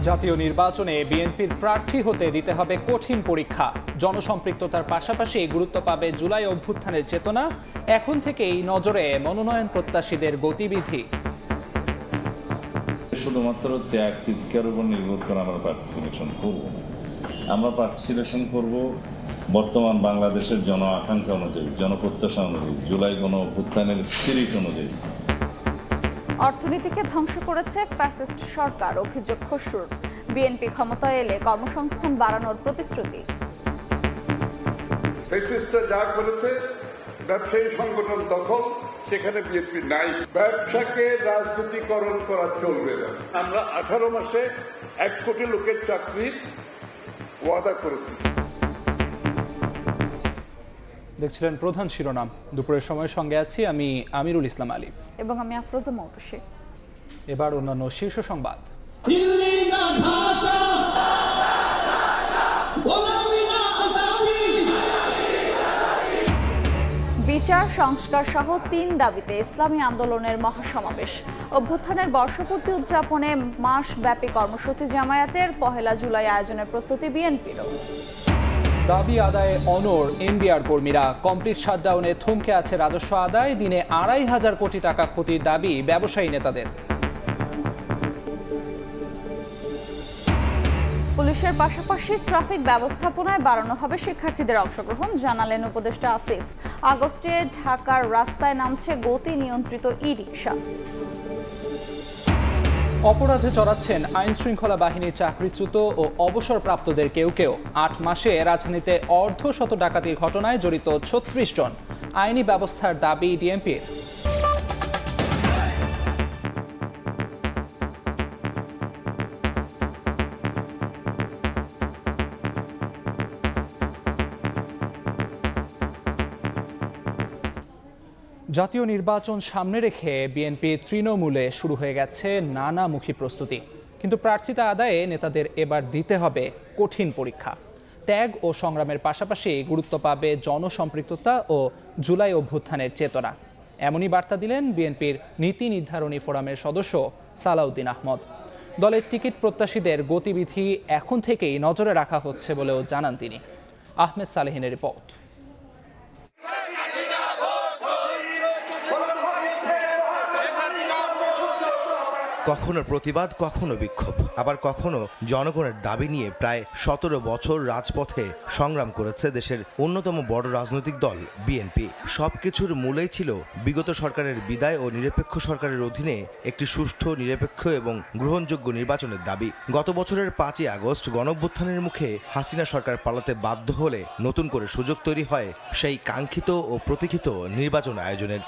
জাতীয় নির্বাচনে বিএনপির প্রার্থী হতে দিতে হবে কঠিন পরীক্ষা। জনসম্পৃক্ততার পাশাপাশি গুরুত্ব পাবে জুলাই অভ্যুত্থানের চেতনা। এখন থেকেই নজরে মনোনয়ন প্রত্যাশীদের গতিবিধি। শুধুমাত্র ত্যাগ তিতিকার উপর নির্ভর করে আমরা প্রার্থী সিলেকশন করব না। আমরা প্রার্থী সিলেকশন করব বর্তমান বাংলাদেশের জন আকাঙ্ক্ষা অনুযায়ী, জনপ্রত্যাশা অনুযায়ী, জুলাই গণ অভ্যুত্থানের স্পিরিট অনুযায়ী। অর্থনীতিকে ধ্বংস করেছে ফ্যাসিস্ট সরকার, অভিযোগ খসরুর। বিএনপি ক্ষমতায় এলে কর্মসংস্থান বাড়ানোর প্রতিশ্রুতি। ফ্যাসিস্টরা যা করেছে, ব্যবসায়ী সংগঠন দখল, সেখানে বিএনপি নাই। ব্যবসাকে রাজনীতিকরণ করা চলবে না। আমরা 18 মাসে 1 কোটি লোকের চাকরির ওয়াদা করেছি। দেখছিলেন প্রধান শিরোনাম। দুপুরের সময়ের সঙ্গে আছি আমি আমিরুল ইসলাম আলিফ এবং আমি আফরোজা মৌটুসী। এবার অন্যান্য শীর্ষ সংবাদ। বিচার সংস্কার সহ 3 দাবিতে ইসলামী আন্দোলনের মহাসমাবেশ। অভ্যুত্থানের বর্ষপূর্তি উদযাপনে মাসব্যাপী কর্মসূচি জামায়াতের। 1 জুলাই আয়োজনের প্রস্তুতি বিএনপিরও। দাবি আদায়ে অনড় এনবিআর কর্মীরা। কমপ্লিট শাটডাউনে থমকে আছে রাজস্ব আদায়। দিনে 2,500 কোটি টাকা ক্ষতির দাবি ব্যবসায়ী নেতাদের। পুলিশের পাশাপাশি ট্রাফিক ব্যবস্থাপনায় বাড়ানো হবে শিক্ষার্থীদের অংশগ্রহণ, জানালেন উপদেষ্টা আসিফ। আগস্টে ঢাকার রাস্তায় নামছে গতি নিয়ন্ত্রিত ই-রিকশা। অপরাধে চড়াচ্ছেন আইন শৃঙ্খলা বাহিনীর চাকরিচ্যুত ও অবসরপ্রাপ্তদের কেউ কেউ। 8 মাসে রাজধানীতে অর্ধশত ডাকাতির ঘটনায় জড়িত 36 জন। আইনি ব্যবস্থার দাবি ডিএমপির। জাতীয় নির্বাচন সামনে রেখে বিএনপি তৃণমূলে শুরু হয়ে গেছে নানামুখী প্রস্তুতি। কিন্তু প্রার্থিতা আদায়ে নেতাদের এবার দিতে হবে কঠিন পরীক্ষা। ত্যাগ ও সংগ্রামের পাশাপাশি গুরুত্ব পাবে জনসম্পৃক্ততা ও জুলাই অভ্যুত্থানের চেতনা। এমনই বার্তা দিলেন বিএনপির নীতি নির্ধারণী ফোরামের সদস্য সালাউদ্দিন আহমদ। দলের টিকিট প্রত্যাশীদের গতিবিধি এখন থেকেই নজরে রাখা হচ্ছে বলেও জানান তিনি। আহমেদ সালেহিনের রিপোর্ট। কখনো প্রতিবাদ, কখনো বিক্ষোভ, আবার কখনো জনগণের দাবি নিয়ে প্রায় 17 বছর রাজপথে সংগ্রাম করেছে দেশের অন্যতম বড় রাজনৈতিক দল বিএনপি। সবকিছুর মূলেই ছিল বিগত সরকারের বিদায় ও নিরপেক্ষ সরকারের অধীনে একটি সুষ্ঠু, নিরপেক্ষ এবং গ্রহণযোগ্য নির্বাচনের দাবি। গত বছরের 5ই আগস্ট গণঅভ্যুত্থানের মুখে হাসিনা সরকার পালাতে বাধ্য হলে নতুন করে সুযোগ তৈরি হয় সেই কাঙ্ক্ষিত ও প্রতীক্ষিত নির্বাচন আয়োজনের।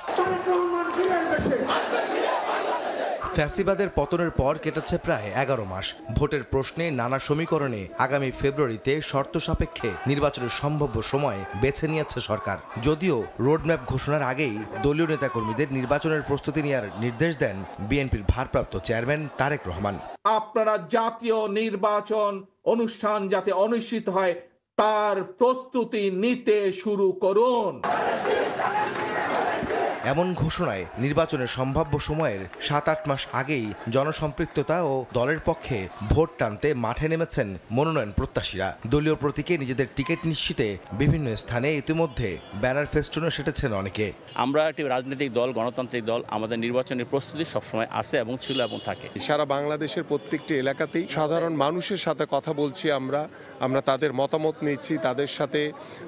ফ্যাসিবাদের পতনের পর কেটেছে প্রায় 11 মাস। ভোটের প্রশ্নে নানা সমীকরণে আগামী ফেব্রুয়ারিতে শর্ত সাপেক্ষে নির্বাচনের সম্ভাব্য সময় বেছে নিয়েছে সরকার। যদিও রোডম্যাপ ঘোষণার আগেই দলীয় নেতাকর্মীদের নির্বাচনের প্রস্তুতি নেওয়ার নির্দেশ দেন বিএনপির ভারপ্রাপ্ত চেয়ারম্যান তারেক রহমান। আপনারা জাতীয় নির্বাচন অনুষ্ঠান যাতে অনুষ্ঠিত হয় তার প্রস্তুতি নিতে শুরু করুন। এমন ঘোষণায় নির্বাচনের সম্ভাব্য সময়ের 7-8 মাস আগেই জনসম্পৃক্ততা ও দলের পক্ষে ভোট টানতে মাঠে নেমেছেন মনোনয়ন প্রত্যাশীরা। দলীয় প্রতীকে নিজেদের টিকিট নিশ্চিতে বিভিন্ন স্থানে ইতিমধ্যে ব্যানার ফেস্টুনও সেটেছেন অনেকে। আমরা একটি রাজনৈতিক দল, গণতান্ত্রিক দল, আমাদের নির্বাচনের প্রস্তুতি সবসময় আছে এবং ছিল এবং থাকে। সারা বাংলাদেশের প্রত্যেকটি এলাকাতেই সাধারণ মানুষের সাথে কথা বলছি, আমরা তাদের মতামত নিচ্ছি, তাদের সাথে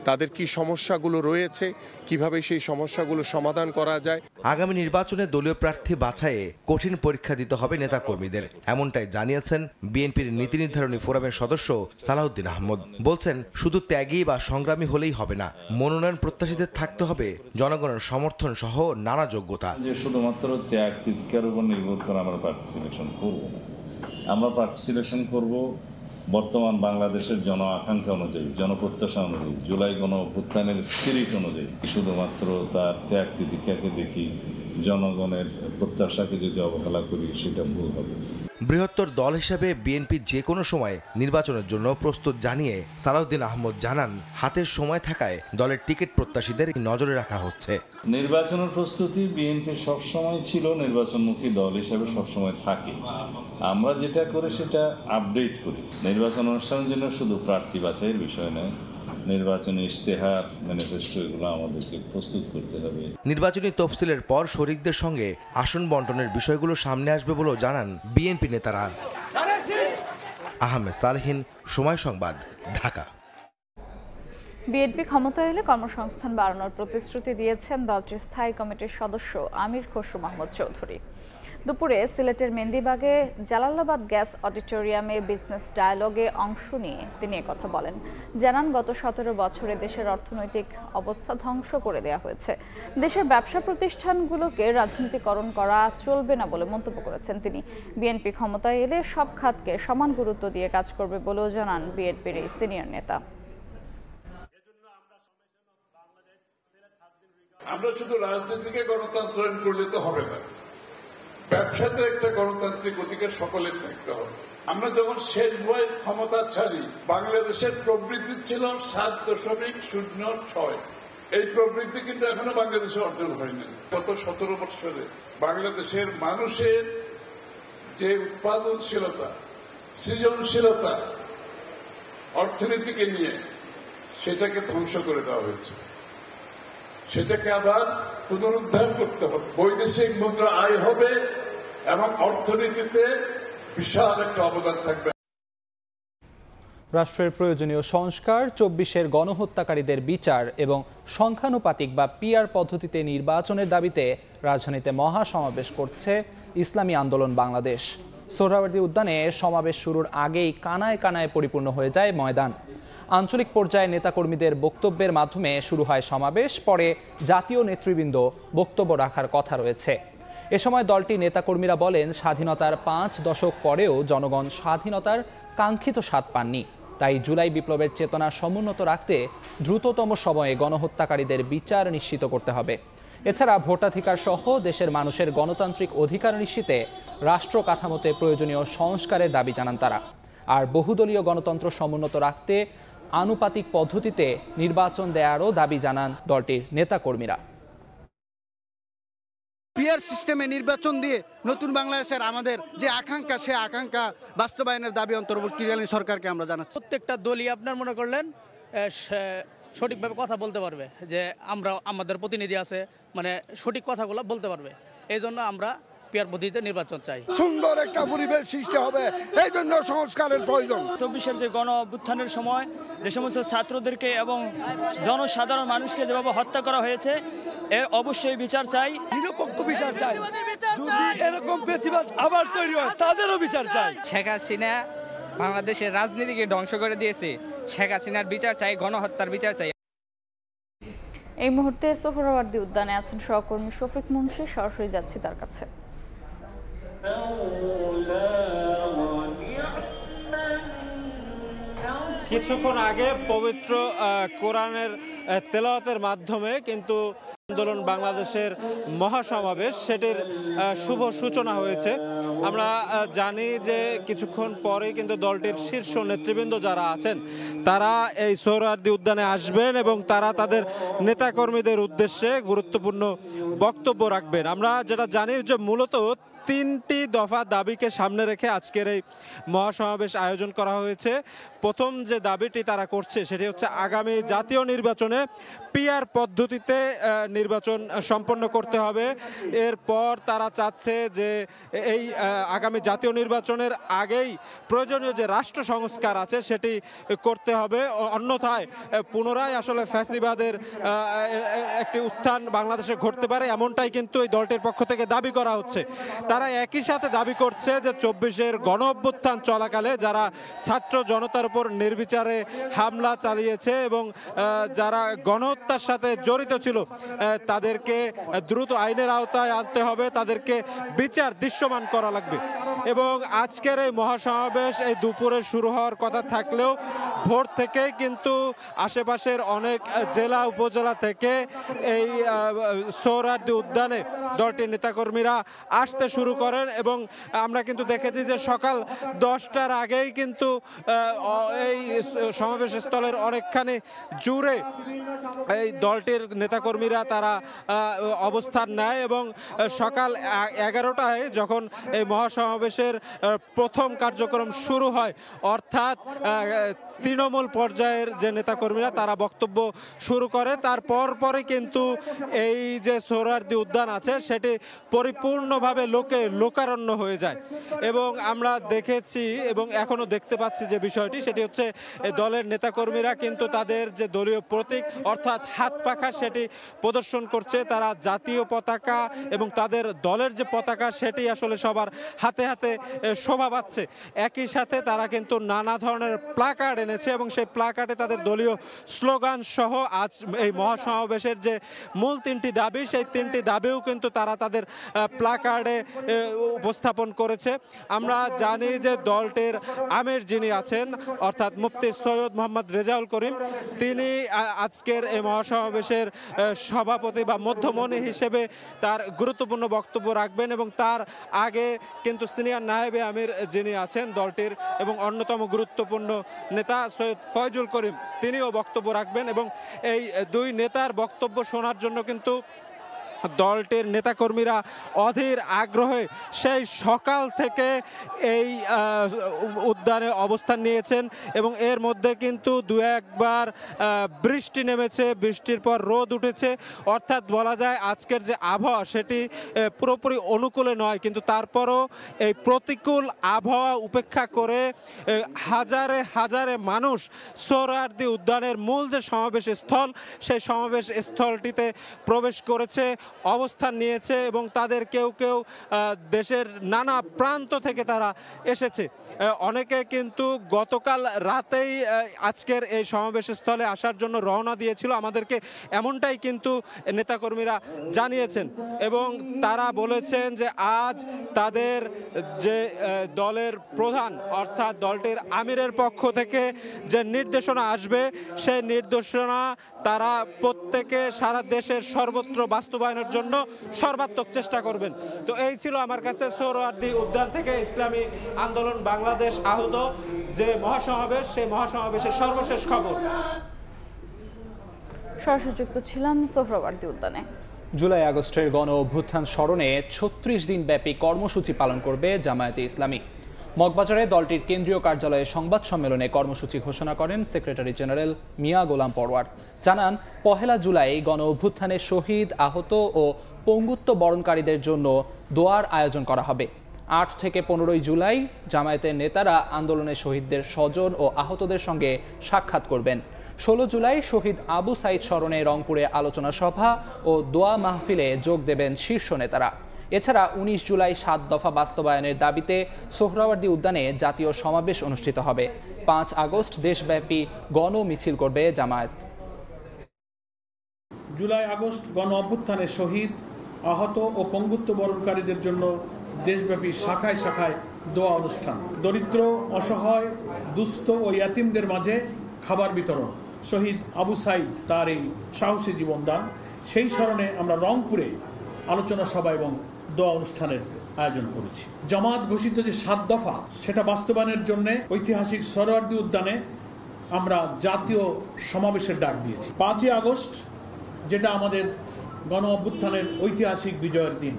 তাদের কি সমস্যাগুলো রয়েছে, কিভাবে সেই সমস্যাগুলো সমাধান করা যায়। আগামী নির্বাচনে দলীয় প্রার্থী বাছাইয়ে কঠিন পরীক্ষা দিতে হবে নেতাকর্মীদের, এমনটাই জানিয়েছেন বিএনপির নীতি নির্ধারণী ফোরামের সদস্য সালাউদ্দিন আহমদ। বলছেন, শুধু ত্যাগী বা সংগ্রামী হলেই হবে না, মনোনয়ন প্রত্যাশীদের থাকতে হবে জনগণের সমর্থন সহ নানা যোগ্যতা। যে শুধুমাত্র ত্যাগ তিতিকার উপর নির্ভর করে আমরা প্রার্থী সিলেকশন করব না। আমরা প্রার্থী সিলেকশন করব বর্তমান বাংলাদেশের জন আকাঙ্ক্ষা অনুযায়ী, জনপ্রত্যাশা অনুযায়ী, জুলাই গণ অভ্যুত্থানের স্পিরিট অনুযায়ী। শুধুমাত্র তার ত্যাগ তিতিকাকে দেখি জনগণের প্রত্যাশাকে যদি অবহেলা করি সেটা ভুল হবে। বৃহত্তর দল হিসেবে বিএনপি যে কোনো সময় নির্বাচনের জন্য প্রস্তুত জানিয়ে সালাউদ্দিন আহমদ জানান, হাতের সময় থাকায় দলের টিকিট প্রত্যাশীদের নজরে রাখা হচ্ছে। নির্বাচনের প্রস্তুতি বিএনপি সবসময় ছিল, নির্বাচনমুখী দল হিসেবে সবসময় থাকে। আমরা যেটা করি সেটা আপডেট করি। নির্বাচন অনুষ্ঠানের জন্য শুধু প্রার্থী বাছাইয়ের বিষয় নয়, নির্বাচনী ইশতেহার, ম্যানিফেস্টো এগুলো আমাদেরকে প্রস্তুত করতে হবে। নির্বাচনী তফসিলের পর শরিকদের সঙ্গে আসন বন্টনের বিষয়গুলো সামনে আসবে বলেও জানান বিএনপি নেতারা। আহমেদ সালেহিন, সময় সংবাদ, ঢাকা। বিএনপি ক্ষমতায় এলে কর্মসংস্থান বাড়ানোর প্রতিশ্রুতি দিয়েছেন দলটির স্থায়ী কমিটির সদস্য আমির খসরু মাহমুদ চৌধুরী। দুপুরে সিলেটের মেন্দিবাগে জালালাবাদ গ্যাস অডিটোরিয়ামে বিজনেস ডায়ালগে অংশ নিয়ে তিনি একথা বলেন। জানান, গত 17 বছরে দেশের অর্থনৈতিক অবস্থা ধ্বংস করে দেওয়া হয়েছে। দেশের ব্যবসা প্রতিষ্ঠানগুলোকে রাজনীতিকরণ করা চলবে না বলে মন্তব্য করেছেন তিনি। বিএনপি ক্ষমতায় এলে সব খাতকে সমান গুরুত্ব দিয়ে কাজ করবে বলেও জানান বিএনপির এই সিনিয়র নেতা। আমরা শুধু রাজনীতিকে গণতন্ত্রায়ন করলে তো হবে না, ব্যবসাতে একটা গণতান্ত্রিক অধিকার সকলের থাকতে হবে। আমরা যখন শেষ বয় ক্ষমতা ছাড়ি, বাংলাদেশের প্রবৃদ্ধি ছিল 7.06। এই প্রবৃদ্ধি কিন্তু এখনো বাংলাদেশে অর্জন হয়নি। গত 17 বছরে বাংলাদেশের মানুষের যে উৎপাদনশীলতা, সৃজনশীলতা, অর্থনীতিকে নিয়ে সেটাকে ধ্বংস করে দেওয়া হয়েছে। সেটাকে আবার পুনরুদ্ধার করতে হবে। বৈদেশিক মুদ্রা আয় হবে এবং অর্থনীতিতে বিশাল একটা অবদান থাকবে। রাষ্ট্রের প্রয়োজনীয় সংস্কার, 24-এর গণহত্যাকারীদের বিচার এবং সংখ্যানুপাতিক বা পিআর পদ্ধতিতে নির্বাচনের দাবিতে রাজধানীতে মহাসমাবেশ করছে ইসলামী আন্দোলন বাংলাদেশ। সোহরাওয়ার্দী উদ্যানে সমাবেশ শুরুর আগেই কানায় কানায় পরিপূর্ণ হয়ে যায় ময়দান। আঞ্চলিক পর্যায়ে নেতাকর্মীদের বক্তব্যের মাধ্যমে শুরু হয় সমাবেশ। পরে জাতীয় নেতৃবৃন্দ বক্তব্য রাখার কথা রয়েছে। এ সময় দলটির নেতাকর্মীরা বলেন, স্বাধীনতার 5 দশক পরেও জনগণ স্বাধীনতার কাঙ্ক্ষিত স্বাদ পাননি। তাই জুলাই বিপ্লবের চেতনা সমুন্নত রাখতে দ্রুততম সময়ে গণহত্যাকারীদের বিচার নিশ্চিত করতে হবে। এছাড়া ভোটাধিকার সহ দেশের মানুষের গণতান্ত্রিক অধিকার নিশ্চিতে রাষ্ট্র কাঠামোতে প্রয়োজনীয় সংস্কারের দাবি জানান তারা। আর বহুদলীয় গণতন্ত্র সমুন্নত রাখতে আনুপাতিক পদ্ধতিতে নির্বাচন দেওয়ারও দাবি জানান দলটির নেতাকর্মীরা। পিআর সিস্টেমে নির্বাচন দিয়ে নতুন বাংলাদেশের আমাদের যে আকাঙ্ক্ষা, সে আকাঙ্ক্ষা বাস্তবায়নের দাবি অন্তর্বর্তীকালীন সরকারকে আমরা জানাচ্ছি। প্রত্যেকটা দলই আপনার মনে করলেন সঠিকভাবে কথা বলতে পারবে, যে আমরা আমাদের প্রতিনিধি আছে, মানে সঠিক কথাগুলো বলতে পারবে। এই জন্য আমরা পিআর পদ্ধতিতে নির্বাচন চাই। সুন্দর একটা পরিবেশ সৃষ্টি হবে, এই জন্য সংস্কারের প্রয়োজন। 24-এর যে গণ অভ্যুত্থানের সময় যে সমস্ত ছাত্রদেরকে এবং জনসাধারণ মানুষকে যেভাবে হত্যা করা হয়েছে, এর অবশ্যই বিচার চাই, নিরপেক্ষ বিচার চাই। যদি এরকম বেশিরভাগ আবার তৈরি হয়, তাদেরও বিচার চাই। শেখ হাসিনা বাংলাদেশের রাজনীতিকে ধ্বংস করে দিয়েছে। শেখ হাসিনার বিচার চাই, গণহত্যার বিচার চাই। এই মুহূর্তে সোহরাওয়ার্দী উদ্যানে আছেন সহকর্মী শফিক মুন্সি, সরাসরি যাচ্ছি তার কাছে। কিছুক্ষণ আগে পবিত্র কোরআনের তেলাওয়াতের মাধ্যমে কিন্তু আন্দোলন বাংলাদেশের মহাসমাবেশ সেটির শুভ সূচনা হয়েছে। আমরা জানি যে কিছুক্ষণ পরে কিন্তু দলটির শীর্ষ নেতৃবৃন্দ যারা আছেন তারা এই সোহরাওয়ার্দী উদ্যানে আসবেন এবং তারা তাদের নেতাকর্মীদের উদ্দেশ্যে গুরুত্বপূর্ণ বক্তব্য রাখবেন। আমরা যেটা জানি যে মূলত 3টি দফা দাবিকে সামনে রেখে আজকের এই মহাসমাবেশ আয়োজন করা হয়েছে। প্রথম যে দাবিটি তারা করছে সেটি হচ্ছে আগামী জাতীয় নির্বাচনে পিআর পদ্ধতিতে নির্বাচন সম্পন্ন করতে হবে। এরপর তারা চাচ্ছে যে এই আগামী জাতীয় নির্বাচনের আগেই প্রয়োজনীয় যে রাষ্ট্র সংস্কার আছে সেটি করতে হবে, অন্যথায় পুনরায় আসলে ফ্যাসিবাদের একটি উত্থান বাংলাদেশে ঘটতে পারে, এমনটাই কিন্তু এই দলটির পক্ষ থেকে দাবি করা হচ্ছে। তারা একই সাথে দাবি করছে যে 24-এর গণ অভ্যুত্থান চলাকালে যারা ছাত্র জনতার উপর নির্বিচারে হামলা চালিয়েছে এবং যারা গণহত্যার সাথে জড়িত ছিল তাদেরকে দ্রুত আইনের আওতায় আনতে হবে, তাদেরকে বিচার দৃশ্যমান করা লাগবে। এবং আজকের এই মহাসমাবেশ এই দুপুরে শুরু হওয়ার কথা থাকলেও ভোর থেকে কিন্তু আশেপাশের অনেক জেলা উপজেলা থেকে এই সোহরাওয়ার্দী উদ্যানে দলটির নেতাকর্মীরা আসতে শুরু করেন এবং আমরা কিন্তু দেখেছি যে সকাল 10টার আগেই কিন্তু এই সমাবেশ স্থলের অনেকখানি জুড়ে এই দলটির নেতাকর্মীরা তারা অবস্থান নেয় এবং সকাল 11টায় যখন এই মহাসমাবেশের প্রথম কার্যক্রম শুরু হয়, অর্থাৎ তৃণমূল পর্যায়ের যে নেতাকর্মীরা তারা বক্তব্য শুরু করে, তারপর পরে কিন্তু এই যে সোহরাওয়ার্দী উদ্যান আছে সেটি পরিপূর্ণভাবে লোকারণ্য হয়ে যায়। এবং আমরা দেখেছি এবং এখনো দেখতে পাচ্ছি যে বিষয়টি সেটি হচ্ছে দলের নেতাকর্মীরা কিন্তু তাদের যে দলীয় প্রতীক অর্থাৎ হাত পাখা সেটি প্রদর্শন করছে। তারা জাতীয় পতাকা এবং তাদের দলের যে পতাকা সেটি আসলে সবার হাতে হাতে শোভা পাচ্ছে। একই সাথে তারা কিন্তু নানা ধরনের প্লাকার্ড এনেছে এবং সেই প্লাকার্ডে তাদের দলীয় স্লোগান সহ আজ এই মহাসমাবেশের যে মূল 3টি দাবি সেই 3টি দাবিও কিন্তু তারা তাদের প্লাকার্ডে উপস্থাপন করেছে। আমরা জানি যে দলটির আমির যিনি আছেন অর্থাৎ মুফতি সৈয়দ মোহাম্মদ রেজাউল করিম, তিনি আজকের এই মহাসমাবেশের সভাপতি বা মধ্যমণি হিসেবে তার গুরুত্বপূর্ণ বক্তব্য রাখবেন এবং তার আগে কিন্তু সিনিয়র নায়েবে আমির যিনি আছেন দলটির এবং অন্যতম গুরুত্বপূর্ণ নেতা সৈয়দ ফয়জুল করিম তিনিও বক্তব্য রাখবেন এবং এই দুই নেতার বক্তব্য শোনার জন্য কিন্তু দলটির নেতাকর্মীরা অধীর আগ্রহে সেই সকাল থেকে এই উদ্যানে অবস্থান নিয়েছেন এবং এর মধ্যে কিন্তু দু একবার বৃষ্টি নেমেছে, বৃষ্টির পর রোদ উঠেছে, অর্থাৎ বলা যায় আজকের যে আবহাওয়া সেটি পুরোপুরি অনুকূলে নয়, কিন্তু তারপরও এই প্রতিকূল আবহাওয়া উপেক্ষা করে হাজারে হাজারে মানুষ সোহরাওয়ার্দী উদ্যানের মূল যে সমাবেশ স্থল সেই সমাবেশ স্থলটিতে প্রবেশ করেছে, অবস্থান নিয়েছে এবং তাদের কেউ কেউ দেশের নানা প্রান্ত থেকে তারা এসেছে। অনেকে কিন্তু গতকাল রাতেই আজকের এই সমাবেশ স্থলে আসার জন্য রওনা দিয়েছিল, আমাদেরকে এমনটাই কিন্তু নেতাকর্মীরা জানিয়েছেন এবং তারা বলেছেন যে আজ তাদের যে দলের প্রধান অর্থাৎ দলটির আমিরের পক্ষ থেকে যে নির্দেশনা আসবে সেই নির্দেশনা তারা প্রত্যেকে সারা দেশের সর্বত্র বাস্তবায়নের জন্য সর্বাত্মক চেষ্টা করবেন। তো এই ছিল আমার কাছে সোহরাওয়ার্দী উদ্যান থেকে ইসলামী আন্দোলন বাংলাদেশ আহত যে মহাসমাবেশ সেই মহাসমাবেশের সর্বশেষ খবর। সরাসরি যুক্ত ছিলাম সোহরাওয়ার্দী উদ্যানে। জুলাই আগস্টের গণ অভ্যুত্থান স্মরণে ৩৬ দিন ব্যাপী কর্মসূচি পালন করবে জামায়াতে ইসলামী। মগবাজারে দলটির কেন্দ্রীয় কার্যালয়ে সংবাদ সম্মেলনে কর্মসূচি ঘোষণা করেন সেক্রেটারি জেনারেল মিয়া গোলাম পরওয়ার। জানান, ১ জুলাই গণ অভ্যুত্থানে শহীদ, আহত ও পঙ্গুত্ব বরণকারীদের জন্য দোয়ার আয়োজন করা হবে। ৮ থেকে ১৫ জুলাই জামায়াতের নেতারা আন্দোলনের শহীদদের স্বজন ও আহতদের সঙ্গে সাক্ষাৎ করবেন। ১৬ জুলাই শহীদ আবু সাইদ স্মরণে রংপুরে আলোচনা সভা ও দোয়া মাহফিলে যোগ দেবেন শীর্ষ নেতারা। এছাড়া ১৯ জুলাই ৭ দফা বাস্তবায়নের দাবিতে সোহরাওয়ার্দী উদ্যানে জাতীয় সমাবেশ অনুষ্ঠিত হবে। ৫ আগস্ট দেশব্যাপী গণ মিছিল করবে জামায়াত। জুলাই আগস্ট গণ অভ্যুত্থানে শহীদ, আহত ও পঙ্গুত্ব বরণকারীদের জন্য দেশব্যাপী শাখায় শাখায় দোয়া অনুষ্ঠান, দরিদ্র, অসহায়, দুস্থ ও ইয়াতিমদের মাঝে খাবার বিতরণ, শহীদ আবু সাইদ তার এই সাহসী জীবনদান, সেই স্মরণে আমরা রংপুরে আলোচনা সভা এবং দোয়া অনুষ্ঠানের আয়োজন করেছি। জামাত ঘোষিত যে ৭ দফা সেটা বাস্তবায়নের জন্য ঐতিহাসিক সোহরাওয়ার্দী উদ্যানে আমরা জাতীয় সমাবেশের ডাক দিয়েছি। ৫ আগস্ট যেটা আমাদের গণ অভ্যুত্থানের ঐতিহাসিক বিজয়ের দিন,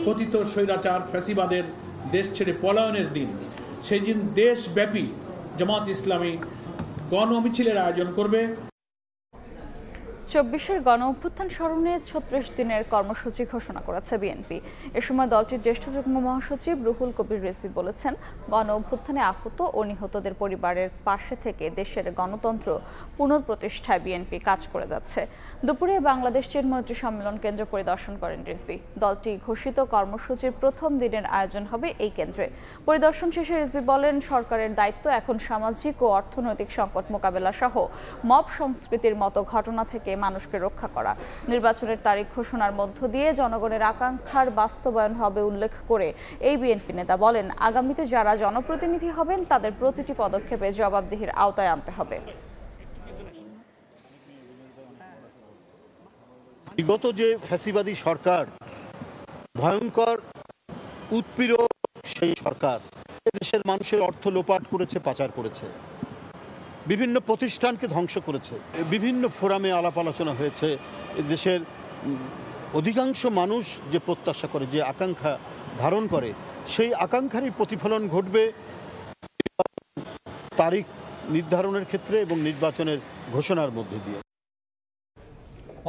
কথিত স্বৈরাচার ফ্যাসিবাদের দেশ ছেড়ে পলায়নের দিন, সেই দিন দেশব্যাপী জামাত ইসলামী গণ মিছিলের আয়োজন করবে। ২৪ গণ অভ্যুত্থান স্মরণে ৩৬ দিনের কর্মসূচি ঘোষণা করেছে বিএনপি। এ সময় দলটির জ্যেষ্ঠ যুগ্ম মহাসচিব রুহুল কবির রিজভী বলেছেন, গণ অভ্যুত্থানে আহত ও নিহতদের পরিবারের পাশে থেকে দেশের গণতন্ত্র পুনঃপ্রতিষ্ঠায় বিএনপি কাজ করে যাচ্ছে। দুপুরে বাংলাদেশ চীন মৈত্রী সম্মেলন কেন্দ্র পরিদর্শন করেন রিজভী। দলটি ঘোষিত কর্মসূচির প্রথম দিনের আয়োজন হবে এই কেন্দ্রে। পরিদর্শন শেষে রিজভী বলেন, সরকারের দায়িত্ব এখন সামাজিক ও অর্থনৈতিক সংকট মোকাবেলা সহ মব সংস্কৃতির মতো ঘটনা থেকে মানুষকে রক্ষা করা। নির্বাচনের তারিখ ঘোষণার মধ্য দিয়ে জনগণের আকাঙ্ক্ষার বাস্তবায়ন হবে উল্লেখ করে এই বিএনপি নেতা বলেন, আগামীতে যারা জনপ্রতিনিধি হবেন তাদের প্রতিটি পদক্ষেপে জবাবদিহির আওতায় আনতে হবে। বিগত যে ফ্যাসিবাদী সরকার, ভয়ঙ্কর উৎপীড়ক সেই সরকার দেশের মানুষের অর্থ লোপাট করেছে, পাচার করেছে, বিভিন্ন প্রতিষ্ঠানকে ধ্বংস করেছে, বিভিন্ন ফোরামে আলাপ আলোচনা হয়েছে। দেশের অধিকাংশ মানুষ যে প্রত্যাশা করে, যে আকাঙ্ক্ষা ধারণ করে, সেই আকাঙ্ক্ষারই প্রতিফলন ঘটবে তারিখ নির্ধারণের ক্ষেত্রে এবং নির্বাচনের ঘোষণার মধ্য দিয়ে।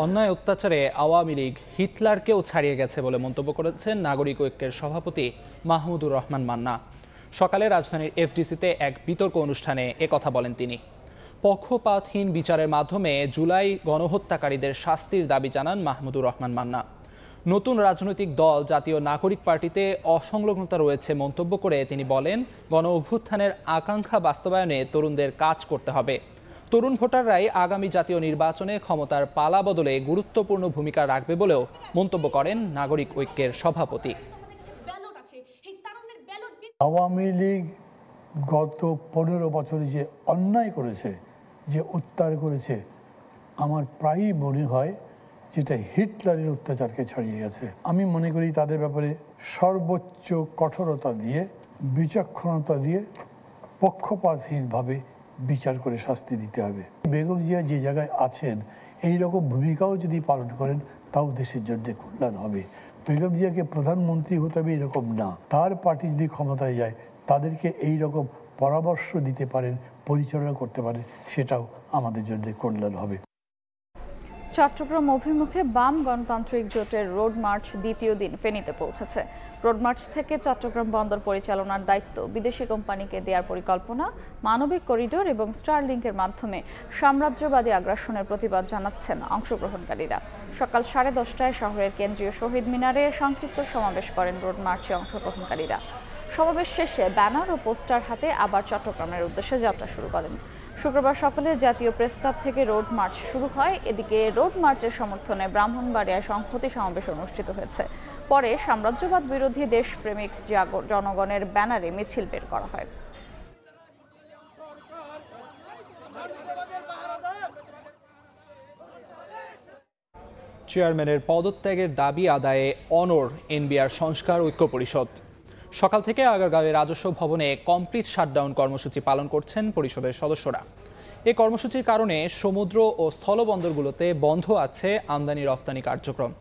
অন্যায় অত্যাচারে আওয়ামী লীগ হিটলারকেও ছাড়িয়ে গেছে বলে মন্তব্য করেছেন নাগরিক ঐক্যের সভাপতি মাহমুদুর রহমান মান্না। সকালে রাজধানীর এফডিসিতে এক বিতর্ক অনুষ্ঠানে একথা বলেন তিনি। পক্ষপাতহীন বিচারের মাধ্যমে জুলাই গণহত্যাকারীদের শাস্তির দাবি জানান মাহমুদুর রহমান মান্না। নতুন রাজনৈতিক দল জাতীয় নাগরিক পার্টিতে অসংলগ্নতা রয়েছে মন্তব্য করে তিনি বলেন, গণ অভ্যুত্থানের আকাঙ্ক্ষা বাস্তবায়নে তরুণদের কাজ করতে হবে। তরুণ ভোটাররাই আগামী জাতীয় নির্বাচনে ক্ষমতার পালা বদলে গুরুত্বপূর্ণ ভূমিকা রাখবে বলেও মন্তব্য করেন নাগরিক ঐক্যের সভাপতি। আওয়ামী লীগ গত 15 বছরে যে অন্যায় করেছে, যে অত্যাচার করেছে, আমার প্রায়ই মনে হয় যেটা হিটলারের অত্যাচারকে ছাড়িয়ে গেছে। আমি মনে করি তাদের ব্যাপারে সর্বোচ্চ কঠোরতা দিয়ে, বিচক্ষণতা দিয়ে, পক্ষপাতহীনভাবে বিচার করে শাস্তি দিতে হবে। বেগম জিয়া যে জায়গায় আছেন, এই রকম ভূমিকাও যদি পালন করেন তাও দেশের জন্য কল্যাণ হবে। বেগম জিয়াকে প্রধানমন্ত্রী হতে হবে এরকম না, তার পার্টি যদি ক্ষমতায় যায় তাদেরকে এই রকম পরামর্শ দিতে পারেন, পরিচালনা করতে পারেন, সেটাও আমাদের জন্য কল্যাণ হবে। চট্টগ্রাম অভিমুখে বাম গণতান্ত্রিক জোটের রোড মার্চ দ্বিতীয় দিন ফেনীতে পৌঁছেছে। রোড মার্চ থেকে চট্টগ্রাম বন্দর পরিচালনার দায়িত্ব বিদেশি কোম্পানিকে দেওয়ার পরিকল্পনা, মানবিক করিডোর এবং স্টারলিংকের মাধ্যমে সাম্রাজ্যবাদী আগ্রাসনের প্রতিবাদ জানাচ্ছেন অংশগ্রহণকারীরা। সকাল 10:30টায় শহরের কেন্দ্রীয় শহীদ মিনারে সংক্ষিপ্ত সমাবেশ করেন রোড মার্চে অংশগ্রহণকারীরা। সমাবেশ শেষে ব্যানার ও পোস্টার হাতে আবার চট্টগ্রামের উদ্দেশ্যে যাত্রা শুরু করেন। শুক্রবার সকালে জাতীয় প্রেস ক্লাব থেকে রোড মার্চ শুরু হয়। এদিকে রোড মার্চের সমর্থনে ব্রাহ্মণবাড়িয়ায় সংহতি সমাবেশ অনুষ্ঠিত হয়েছে। পরে সাম্রাজ্যবাদ বিরোধী দেশপ্রেমিক জনগণের ব্যানারে মিছিল বের করা হয়। চেয়ারম্যানের পদত্যাগের দাবি আদায়ে অনড় এনবিআর সংস্কার ঐক্য পরিষদ। সকাল থেকে আগারগাঁওয়ে রাজস্ব ভবনে কমপ্লিট শাটডাউন কর্মসূচি পালন করছেন পরিষদের সদস্যরা। এই কর্মসূচির কারণে সমুদ্র ও স্থলবন্দরগুলোতে বন্ধ আছে আমদানি রফতানি কার্যক্রম।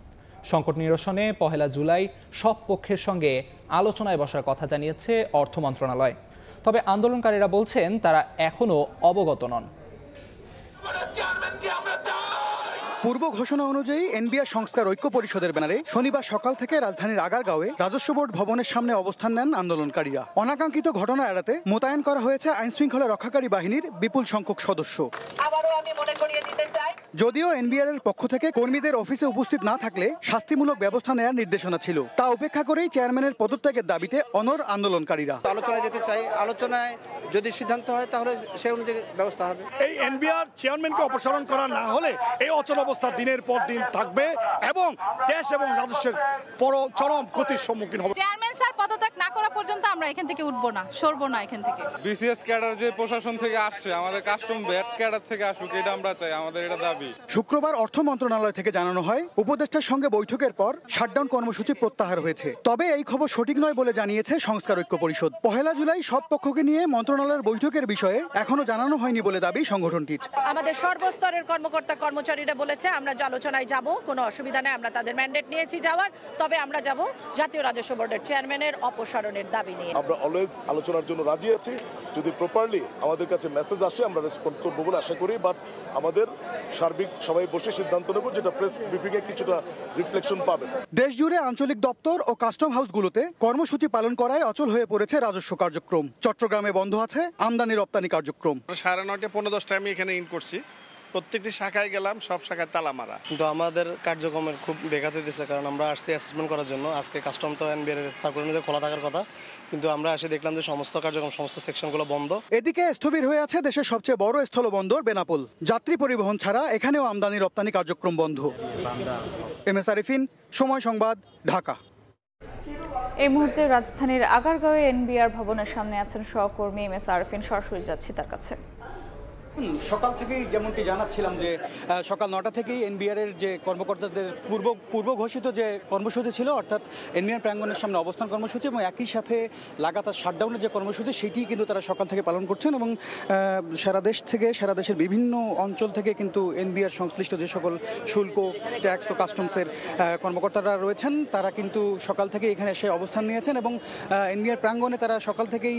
সংকট নিরসনে 1 জুলাই সব পক্ষের সঙ্গে আলোচনায় বসার কথা জানিয়েছে অর্থ মন্ত্রণালয়। তবে আন্দোলনকারীরা বলছেন তারা এখনও অবগত নন। পূর্ব ঘোষণা অনুযায়ী এনবিআর সংস্কার ঐক্য পরিষদের ব্যানারে শনিবার সকাল থেকে রাজধানীর আগারগাঁওয়ে রাজস্ব বোর্ড ভবনের সামনে অবস্থান নেন আন্দোলনকারীরা। অনাকাঙ্ক্ষিত ঘটনা এড়াতে মোতায়েন করা হয়েছে আইনশৃঙ্খলা রক্ষাকারী বাহিনীর বিপুল সংখ্যক সদস্য। যদিও এনবিআর এর পক্ষ থেকে কর্মীদের অফিসে উপস্থিত না থাকলে শাস্তিমূলক ব্যবস্থা নেওয়ার নির্দেশনা ছিল, তা উপেক্ষা করেই চেয়ারম্যানের পদত্যাগের দাবিতে অনড় আন্দোলনকারীরা। আলোচনায় যেতে চাই, আলোচনায় যদি সিদ্ধান্ত হয় তাহলে সেই অনুযায়ী ব্যবস্থা হবে। এই এনবিআর চেয়ারম্যানকে অপসারণ করা না হলে এই অচল অবস্থা দিনের পর দিন থাকবে এবং দেশ এবং রাজস্বের চরম ক্ষতির সম্মুখীন হবে। চেয়ারম্যান স্যার পদত্যাগ না করা পর্যন্ত আমরা এখান থেকে উঠবো না, সরবো না এখান থেকে। বিসিএস ক্যাডার যে প্রশাসন থেকে আসছে, আমাদের কাস্টম ব্যাট ক্যাডার থেকে আসুক, এটা আমরা চাই, আমাদের এটা দাবি। শুক্রবার অর্থ মন্ত্রণালয় থেকে জানানো হয় উপদেষ্টার সঙ্গে বৈঠকের পর শাটডাউন কর্মসূচি প্রত্যাহার হয়েছে। তবে এই খবর সঠিক নয় বলে জানিয়েছে সংস্কার ঐক্য পরিষদ। 1 জুলাই সব পক্ষকে নিয়ে মন্ত্রণালয়ের বৈঠকের বিষয়ে এখনো জানানো হয়নি বলে দাবি সংগঠনটির। আমাদের সর্বস্তরের কর্মকর্তা কর্মচারীরা বলেছে আমরা আলোচনায় যাব, কোনো অসুবিধা নেই, আমরা তাদের ম্যান্ডেট নিয়েছি যাওয়ার। তবে আমরা যাব জাতীয় রাজস্ব বোর্ডের চেয়ারম্যানের অপসারণের দাবি নিয়ে। আমরা অলওয়েজ আলোচনার জন্য রাজি আছি। যদি প্রপারলি আমাদের কাছে মেসেজ আসে আমরা রেসপন্ড করবো বলে আশা করি। বাট আমাদের সার্বিক সবাই বসে সিদ্ধান্ত নেব, যেটা প্রেস ব্রিফিংয়ে কিছুটা রিফ্লেকশন পাবে। দেশ জুড়ে আঞ্চলিক দপ্তর ও কাস্টম হাউসগুলোতে কর্মসূচি পালন করায় অচল হয়ে পড়েছে রাজস্ব কার্যক্রম। চট্টগ্রামে বন্ধ আছে আমদানি রপ্তানি কার্যক্রম। 9:30 10 আমি এখানে ইন করছি, তো প্রত্যেকটি শাখায় গেলাম, সব শাখায় তালা মারা। কিন্তু আমাদের কার্যক্রমের খুব ব্যাঘাত দিচ্ছে, কারণ আমরা আসছি অ্যাসেসমেন্ট করার জন্য। আজকে কাস্টম তো এনবিআর সার্কুলার খোলা থাকার কথা, কিন্তু আমরা এসে দেখলাম যে সমস্ত কার্যক্রম, সমস্ত সেকশনগুলো বন্ধ। এদিকে স্থবির হয়ে আছে দেশের সবচেয়ে বড় স্থলবন্দর বেনাপোল। যাত্রী পরিবহন ছাড়া এখানেও আমদানি রপ্তানি কার্যক্রম বন্ধ। MS আরিফিন, সময় সংবাদ, ঢাকা। এই মুহূর্তে রাজধানীর আগারগাঁওয়ে এনবিআর ভবনের সামনে আছেন সহকর্মী MS আরিফিন। সরাসরি যাচ্ছি তার কাছে। সকাল থেকেই যেমনটি জানাচ্ছিলাম যে সকাল 9টা থেকেই এনবিআরের যে কর্মকর্তাদের পূর্ব ঘোষিত যে কর্মসূচি ছিল, অর্থাৎ এনবিআর প্রাঙ্গণের সামনে অবস্থান কর্মসূচি এবং একই সাথে লাগাতার শাটডাউনের যে কর্মসূচি সেটি কিন্তু তারা সকাল থেকে পালন করছেন। এবং সারা দেশের বিভিন্ন অঞ্চল থেকে কিন্তু এনবিআর সংশ্লিষ্ট যে সকল শুল্ক, ট্যাক্স ও কাস্টমসের কর্মকর্তারা রয়েছেন তারা কিন্তু সকাল থেকে এখানে এসে অবস্থান নিয়েছেন। এবং এনবিআর প্রাঙ্গণে তারা সকাল থেকেই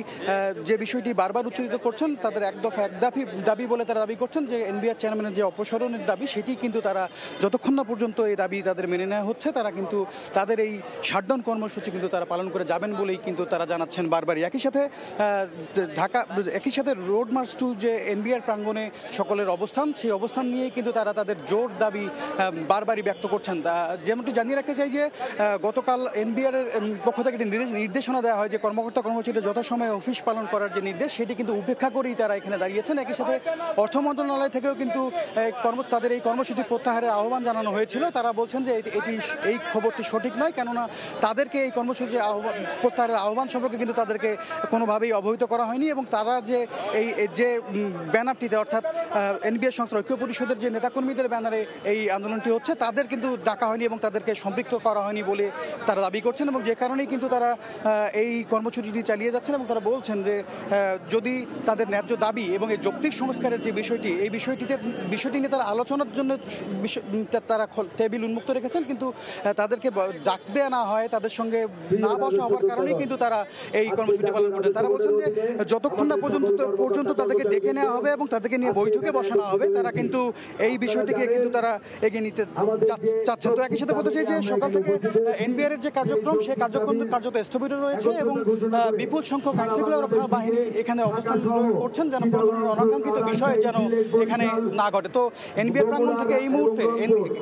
যে বিষয়টি বারবার উচ্চারিত করছেন, তাদের এক দাবি বলে তারা দাবি করছেন যে এনবিআর চেয়ারম্যানের যে অপসারণের দাবি সেটি কিন্তু তারা যতক্ষণ না পর্যন্ত এই দাবি তাদের মেনে নেওয়া হচ্ছে, তারা কিন্তু তাদের এই শাটডাউন কর্মসূচি কিন্তু তারা পালন করে যাবেন বলেই কিন্তু তারা জানাচ্ছেন বারবারই। একই সাথে রোড মার্চ টু যে এনবিআর প্রাঙ্গণে সকলের অবস্থান, সেই অবস্থান নিয়েই কিন্তু তারা তাদের জোর দাবি বারবারই ব্যক্ত করছেন। যেমনটি জানিয়ে রাখতে চাই যে গতকাল এনবিআর এর পক্ষ থেকে নির্দেশনা দেওয়া হয় যে কর্মকর্তাদের যথাসময়ে অফিস পালন করার যে নির্দেশ সেটি কিন্তু উপেক্ষা করেই তারা এখানে দাঁড়িয়েছেন। একই সাথে অর্থ মন্ত্রণালয় থেকেও কিন্তু তাদের এই কর্মসূচি প্রত্যাহারের আহ্বান জানানো হয়েছিল। তারা বলছেন যে এই খবরটি সঠিক নয়, কেননা তাদেরকে এই কর্মসূচি প্রত্যাহারের আহ্বান সম্পর্কে কিন্তু তাদেরকে কোনোভাবেই অবহিত করা হয়নি। এবং তারা যে ব্যানারটিতে, অর্থাৎ এনবিআর সংস্থার ঐক্য পরিষদের যে নেতাকর্মীদের ব্যানারে এই আন্দোলনটি হচ্ছে, তাদের কিন্তু ডাকা হয়নি এবং তাদেরকে সম্পৃক্ত করা হয়নি বলে তারা দাবি করছেন। এবং যে কারণেই কিন্তু তারা এই কর্মসূচিটি চালিয়ে যাচ্ছেন। এবং তারা বলছেন যে যদি তাদের ন্যায্য দাবি এবং এই যৌক্তিক সংস্কারের যে বিষয়টি, এই বিষয়টি নিয়ে তারা আলোচনার জন্য তারা টেবিল উন্মুক্ত রেখেছেন, কিন্তু তাদেরকে ডাক দেওয়া না হয়, তাদের সঙ্গে না বসা হওয়ার কারণেই কিন্তু তারা এই কর্মসূচি পালন করছেন। তারা বলছেন যে যতক্ষণ না পর্যন্ত তাদেরকে ডেকে নেওয়া হবে এবং তাদেরকে নিয়ে বৈঠকে বসানো হবে, তারা কিন্তু এই বিষয়টিকে কিন্তু তারা এগিয়ে নিতে চাচ্ছেন। তো একই সাথে বলতে চাই যে সকাল থেকে এনবিআর এর যে কার্যক্রম, সেই কার্যক্রম কার্যত স্থবির রয়েছে এবং বিপুল সংখ্যক আইনশৃঙ্খলা রক্ষা বাহিনী এখানে অবস্থান করছেন যেন কোনো ধরনের অনাকাঙ্ক্ষিত বিষয় যেন এখানে না ঘটে। তো এনবিআর প্রাঙ্গণ থেকে এই মুহূর্তে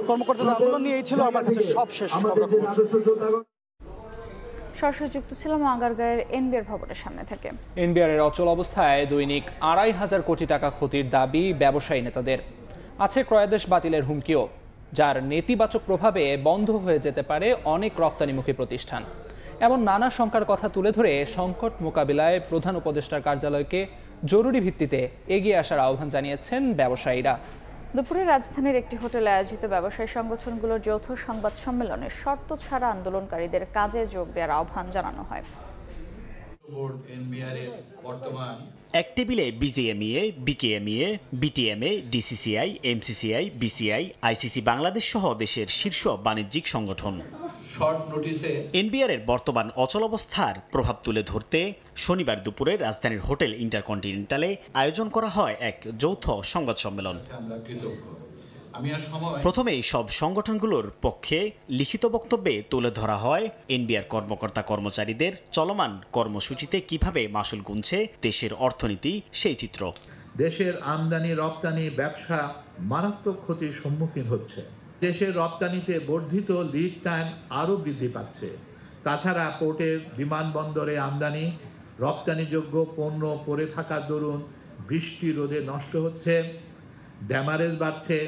কর্মকর্তাদের আন্দোলন নিয়ে এই ছিল আমার কাছে সবশেষ খবর। সরাসরি যুক্ত ছিলাম আগারগাঁওয়ের এনবিআর ভবনের সামনে থেকে। এনবিআর এর অচল অবস্থায় দৈনিক 2,500 কোটি টাকা ক্ষতির দাবি ব্যবসায়ী নেতাদের। আছে ক্রয়াদেশ বাতিলের হুমকিও, যার নেতিবাচক প্রভাবে বন্ধ হয়ে যেতে পারে অনেক রপ্তানিমুখী প্রতিষ্ঠান। এমন নানা শঙ্কার কথা তুলে ধরে সংকট মোকাবিলায় প্রধান উপদেষ্টার কার্যালয়কে জরুরি ভিত্তিতে এগিয়ে আসার আহ্বান জানিয়েছেন ব্যবসায়ীরা। দুপুরে রাজধানীর একটি হোটেলে আয়োজিত ব্যবসায়ী সংগঠনগুলোর যৌথ সংবাদ সম্মেলনে শর্ত ছাড়া আন্দোলনকারীদের কাজে যোগ দেওয়ার আহ্বান জানানো হয়। এক টেবিলে BGMEA, BKMEA, BTMA, DCCI, MCCI, BCI, ICC Bangladesh সহ দেশের শীর্ষ বাণিজ্যিক সংগঠন। এনবিআর এর বর্তমান অচলাবস্থার প্রভাব তুলে ধরতে শনিবার দুপুরে রাজধানীর হোটেল ইন্টারকন্টিনেন্টালে আয়োজন করা হয় এক যৌথ সংবাদ সম্মেলন। প্রথমেই সব সংগঠনগুলোর পক্ষে লিখিত বক্তব্যে তুলে ধরা হয় এনবিআর কর্মকর্তা কর্মচারীদের চলমান কর্মসূচিতে কিভাবে মাসুল গুনছে দেশের অর্থনীতি, সেই চিত্র। দেশের আমদানি রপ্তানি ব্যবসা মারাত্মক ক্ষতির সম্মুখীন হচ্ছে। দেশের রপ্তানিতে বর্ধিত লিড টাইম আরও বৃদ্ধি পাচ্ছে। তাছাড়া পোর্টে, বিমানবন্দরে আমদানি রপ্তানিযোগ্য পণ্য পড়ে থাকার দরুন বৃষ্টি রোদে নষ্ট হচ্ছে, ড্যামারেজ বাড়ছে।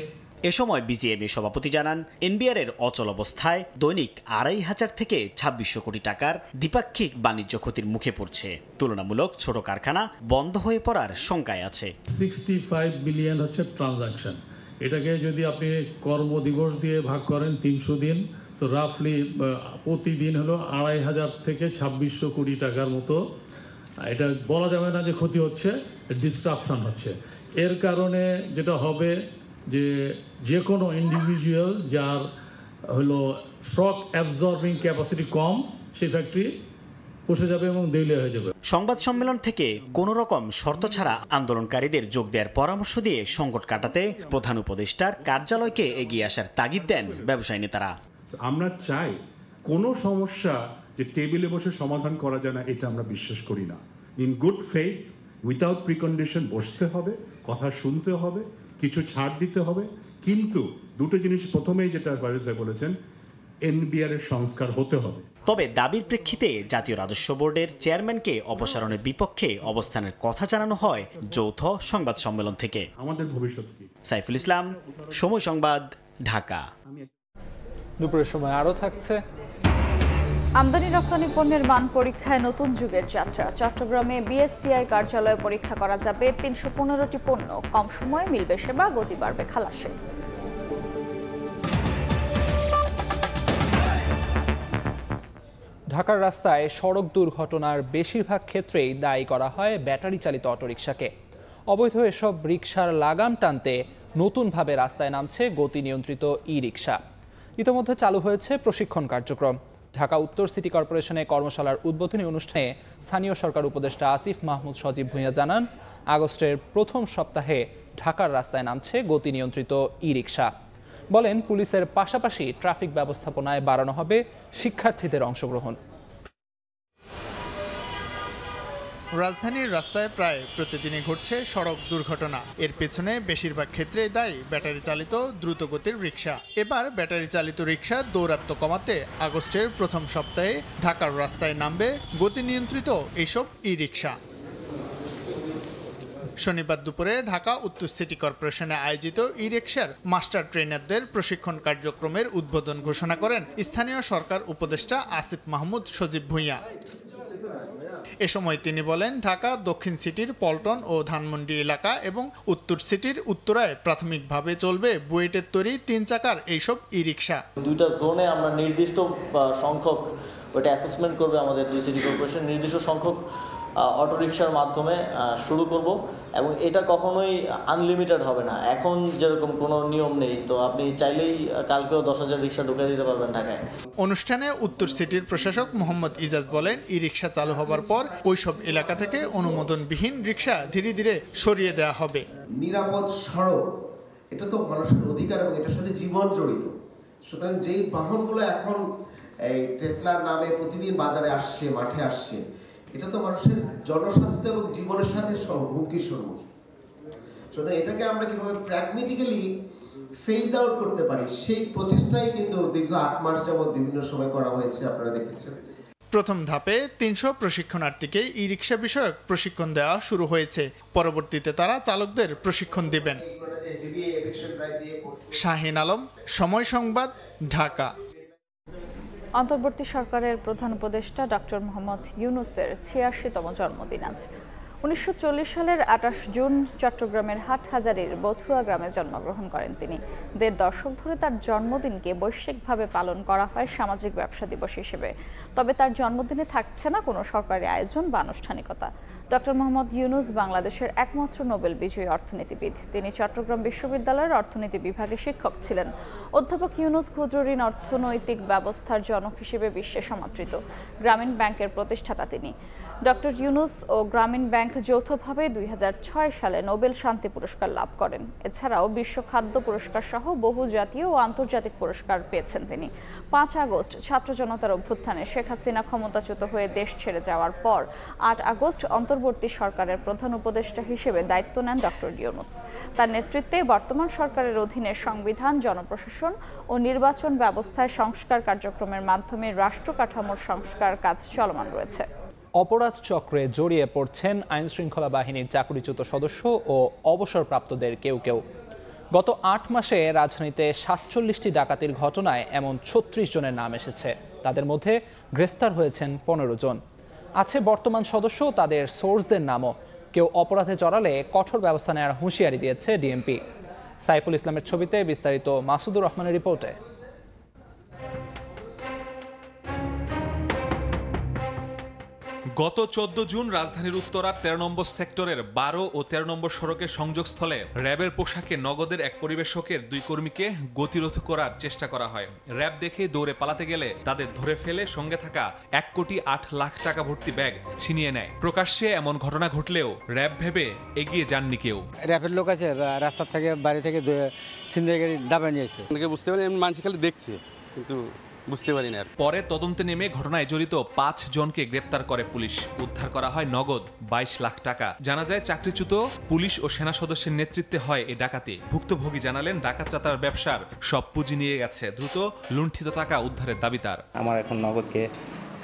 এ সময় বিজিএমইএ সভাপতি জানান, এনবিআর এর অচল অবস্থায় দৈনিক 2,500 থেকে 2,600 কোটি টাকার দ্বিপাক্ষিক বাণিজ্য ক্ষতির মুখে পড়ছে। তুলনামূলক ছোট কারখানা বন্ধ হয়ে পড়ার শঙ্কায় আছে। 65 বিলিয়ন হচ্ছে ট্রানজাকশন। এটাকে যদি আপনি কর্মদিবস দিয়ে ভাগ করেন 300 দিন, তো রাফলি প্রতিদিন হলো 2,500 থেকে 2,600 কোটি টাকার মতো। এটা বলা যাবে না যে ক্ষতি হচ্ছে, ডিস্ট্রাকশন হচ্ছে। এর কারণে যেটা হবে যে কোনো ইন্ডিভিজুয়াল যার হলো শক অ্যাবজর্বিং ক্যাপাসিটি কম, সেই ফ্যাক্টরি বসে যাবে এবং দেউলিয়া হয়ে যাবে। সংবাদ সম্মেলন থেকে কোনো রকম শর্ত ছাড়া আন্দোলনকারীদের যোগ দেওয়ার পরামর্শ দিয়ে সংকট কাটাতে প্রধান উপদেষ্টার কার্যালয়কে এগিয়ে আসার তাগিদ দেন ব্যবসায়ী নেতারা। আমরা চাই কোনো সমস্যা যে টেবিলে বসে সমাধান করা যায় না, এটা আমরা বিশ্বাস করি না। In good faith, without precondition বসতে হবে, কথা শুনতে হবে, কিছু ছাড় দিতে হবে, কিন্তু দুটো জিনিস প্রথমেই যেটা ফারিস ভাই বলেছেন, এনবিআর এর সংস্কার হতে হবে। তবে দাবির প্রেক্ষিতে জাতীয় রাজস্ব বোর্ডের চেয়ারম্যানকে অপসারণের বিপক্ষে অবস্থানের কথা জানানো হয় যৌথ সংবাদ সম্মেলন থেকে। আমাদের ভবিষ্যৎ কি? সাইফুল ইসলাম, সময় সংবাদ, ঢাকা। দুপুরের সময় আরও থাকছে। আমদানি রপ্তানি পণ্যের মান পরীক্ষায় নতুন যুগের যাত্রা। চট্টগ্রামে বিএসটিআই কার্যালয়ে পরীক্ষা করা যাবে ৩১৫টি পণ্য। কম সময়ে মিলবে সেবা, গতি বাড়বে খালাসে। ঢাকার রাস্তায় সড়ক দুর্ঘটনার বেশিরভাগ ক্ষেত্রেই দায়ী করা হয় ব্যাটারি চালিত অটোরিকশাকে। অবৈধ এসব রিকশার লাগাম টানতে নতুনভাবে রাস্তায় নামছে গতি নিয়ন্ত্রিত ই রিকশা। ইতোমধ্যে চালু হয়েছে প্রশিক্ষণ কার্যক্রম। ঢাকা উত্তর সিটি কর্পোরেশনে কর্মশালার উদ্বোধনী অনুষ্ঠানে স্থানীয় সরকার উপদেষ্টা আসিফ মাহমুদ সজীব ভূঁইয়া জানান, আগস্টের প্রথম সপ্তাহে ঢাকার রাস্তায় নামছে গতি নিয়ন্ত্রিত ই রিকশা। বলেন, পুলিশের পাশাপাশি ট্রাফিক ব্যবস্থাপনায় বাড়ানো হবে শিক্ষার্থীদের অংশগ্রহণ। রাজধানীর রাস্তায় প্রায় প্রতিদিনই ঘটছে সড়ক দুর্ঘটনা। এর পেছনে বেশিরভাগ ক্ষেত্রে দায়ী ব্যাটারি চালিত দ্রুতগতির রিকশা। এবার ব্যাটারি চালিত রিকশা দৌরাত্ম্য কমাতে আগস্টের প্রথম সপ্তাহে ঢাকার রাস্তায় নামবে গতি নিয়ন্ত্রিত এইসব ই রিকশা। শনিবার দুপুরে ঢাকা উত্তর সিটি কর্পোরেশনে আয়োজিত ই রিকশার মাস্টার ট্রেনারদের প্রশিক্ষণ কার্যক্রমের উদ্বোধন ঘোষণা করেন স্থানীয় সরকার উপদেষ্টা আসিফ মাহমুদ সজীব ভূঁইয়া। এ সময় তিনি বলেন, ঢাকা দক্ষিণ সিটির পল্টন ও ধানমন্ডি এলাকা এবং উত্তর সিটির উত্তরায় প্রাথমিকভাবে চলবে বুয়েটের তৈরি 3 চাকার এইসব ই রিকশা। দুইটা জোনে আমরা নির্দিষ্ট সংখ্যক ওটা অ্যাসেসমেন্ট করবে আমাদের দুই সিটি কর্পোরেশন, নির্দিষ্ট সংখ্যক অটোরিকশার মাধ্যমে শুরু করব এবং এটা কখনোই আনলিমিটেড হবে না। এখন যেরকম কোনো নিয়ম নেই, তো আপনি চাইলেই কালকেও 10,000 রিকশা ঢুকে দিতে পারবেন ঢাকায়। অনুষ্ঠানে উত্তর সিটির প্রশাসক মোহাম্মদ ইজাজ বলেন, ই রিকশা চালু হবার পর ওইসব এলাকা থেকে অনুমোদনবিহীন রিকশা ধীরে ধীরে সরিয়ে দেওয়া হবে। নিরাপদ সড়ক এটা তো মানুষের অধিকার এবং এটার সাথে জীবন জড়িত। সুতরাং যেই বাহনগুলো এখন এই টেসলার নামে প্রতিদিন বাজারে আসছে, মাঠে আসছে, এটা তো মানুষের জনস্বাস্থ্য এবং জীবনের সাথে হুমকির সম্মুখীন। সুতরাং এটাকে আমরা কিভাবে প্র্যাগমেটিক্যালি ফেজ আউট করতে পারি, সেই প্রচেষ্টাই কিন্তু দীর্ঘ 8 মাস যাবত বিভিন্ন সময় করা হয়েছে, আপনারা দেখেছেন। প্রথম ধাপে 300 প্রশিক্ষণার্থীকে ই রিকশা বিষয়ক প্রশিক্ষণ দেওয়া শুরু হয়েছে। পরবর্তীতে তারা চালকদের প্রশিক্ষণ দিবেন। শাহিন আলম, সময় সংবাদ, ঢাকা। অন্তর্বর্তী সরকারের প্রধান উপদেষ্টা ডক্টর মোহাম্মদ ইউনূসের 86তম জন্মদিন আজ। 1940 সালের 28 জুন চট্টগ্রামের হাটহাজারীর বথুয়া গ্রামে জন্মগ্রহণ করেন তিনি। 1.5 দশক ধরে তার জন্মদিনকে বৈশ্বিকভাবে পালন করা হয় সামাজিক ব্যবসা দিবস হিসেবে। তবে তার জন্মদিনে থাকছে না কোনো সরকারি আয়োজন বা আনুষ্ঠানিকতা। ডক্টর মোহাম্মদ ইউনূস বাংলাদেশের একমাত্র নোবেল বিজয়ী অর্থনীতিবিদ। তিনি চট্টগ্রাম বিশ্ববিদ্যালয়ের অর্থনীতি বিভাগে শিক্ষক ছিলেন। অধ্যাপক ইউনূস ক্ষুদ্র ঋণ অর্থনৈতিক ব্যবস্থার জনক হিসেবে বিশ্বে সমাদৃত। গ্রামীণ ব্যাংকের প্রতিষ্ঠাতা তিনি। ডক্টর ইউনূস ও গ্রামীণ ব্যাংক যৌথভাবে 2006 সালে নোবেল শান্তি পুরস্কার লাভ করেন। এছাড়াও বিশ্ব খাদ্য পুরস্কার সহ বহু জাতীয় ও আন্তর্জাতিক পুরস্কার পেয়েছেন তিনি। 5 আগস্ট ছাত্র জনতার অভ্যুত্থানে শেখ হাসিনা ক্ষমতাচ্যুত হয়ে দেশ ছেড়ে যাওয়ার পর 8 আগস্ট অন্তর্বর্তী সরকারের প্রধান উপদেষ্টা হিসেবে দায়িত্ব নেন ডক্টর ইউনূস। তার নেতৃত্বে বর্তমান সরকারের অধীনে সংবিধান, জনপ্রশাসন ও নির্বাচন ব্যবস্থায় সংস্কার কার্যক্রমের মাধ্যমে রাষ্ট্র কাঠামোর সংস্কার কাজ চলমান রয়েছে। অপরাধ চক্রে জড়িয়ে পড়ছেন আইনশৃঙ্খলা বাহিনীর চাকুরিচ্যুত সদস্য ও অবসরপ্রাপ্তদের কেউ কেউ। গত 8 মাসে রাজধানীতে 47টি ডাকাতির ঘটনায় এমন 36 জনের নাম এসেছে। তাদের মধ্যে গ্রেফতার হয়েছেন 15 জন। আছে বর্তমান সদস্য ও তাদের সোর্সদের নামও। কেউ অপরাধে জড়ালে কঠোর ব্যবস্থা নেওয়ার হুঁশিয়ারি দিয়েছে ডিএমপি। সাইফুল ইসলামের ছবিতে বিস্তারিত মাসুদুর রহমানের রিপোর্টে। গত 14 জুন রাজধানীর উত্তরার 13 নম্বর সেক্টরের 12 ও 13 নম্বর সড়কের সংযোগস্থলে র্যাবের পোশাকে নগদের এক পরিবেশকের 2 কর্মীকে গতিরোধ করার চেষ্টা করা হয়। র্যাব দেখে দৌড়ে পালাতে গেলে তাদের ধরে ফেলে সঙ্গে থাকা 1,08,00,000 টাকা ভর্তি ব্যাগ ছিনিয়ে নেয়। প্রকাশ্যে এমন ঘটনা ঘটলেও র্যাব ভেবে এগিয়ে যাননি কেউ। র্যাবের লোক আছে, রাস্তা থেকে বাড়ি থেকে ছিনতাইকারী দাবা নিয়েছে। বুঝতে পারি মানুষ খালি দেখছে, কিন্তু বুঝতে পারি না। পরে তদন্তে নেমে ঘটনায় জড়িত ৫ জনকে গ্রেপ্তার করে পুলিশ। উদ্ধার করা হয় নগদ ২২ লাখ টাকা। জানা যায় চাকরিচ্যুত পুলিশ ও সেনা সদস্যের নেতৃত্বে হয় এই ডাকাতি। ভুক্তভোগী জানালেন ডাকাতরা তার ব্যবসার সব পুঁজি নিয়ে গেছে। দ্রুত লুণ্ঠিত টাকা উদ্ধারের দাবি তার। আমার এখন নগদকে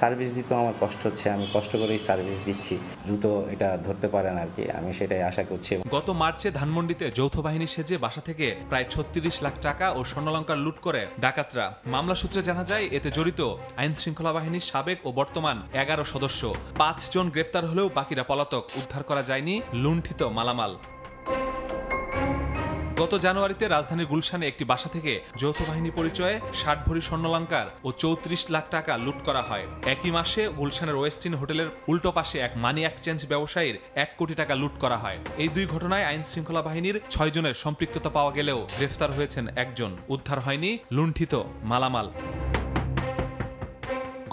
সার্ভিস দিতেও আমার কষ্ট হচ্ছে, আমি কষ্ট করেই সার্ভিস দিচ্ছি। দ্রুত এটা ধরতে পারেন আর কি, আমি সেটাই আশা করছি। গত মার্চে ধানমন্ডিতে যৌথ বাহিনী সেজে বাসা থেকে প্রায় ৩৬ লাখ টাকা ও স্বর্ণালংকার লুট করে ডাকাতরা। মামলা সূত্রে জানা যায় এতে জড়িত আইন শৃঙ্খলা বাহিনীর সাবেক ও বর্তমান ১১ সদস্য। ৫ জন গ্রেপ্তার হলেও বাকিরা পলাতক। উদ্ধার করা যায়নি লুণ্ঠিত মালামাল। গত জানুয়ারিতে রাজধানীর গুলশানে একটি বাসা থেকে যৌথ বাহিনী পরিচয়ে ৬০ ভরি স্বর্ণালংকার ও ৩৪ লাখ টাকা লুট করা হয়। একই মাসে গুলশানের ওয়েস্টিন হোটেলের উল্টো পাশে এক মানি এক্সচেঞ্জ ব্যবসায়ীর ১ কোটি টাকা লুট করা হয়। এই দুই ঘটনায় আইন শৃঙ্খলা বাহিনীর ৬ জনের সম্পৃক্ততা পাওয়া গেলেও গ্রেফতার হয়েছেন একজন। উদ্ধার হয়নি লুণ্ঠিত মালামাল।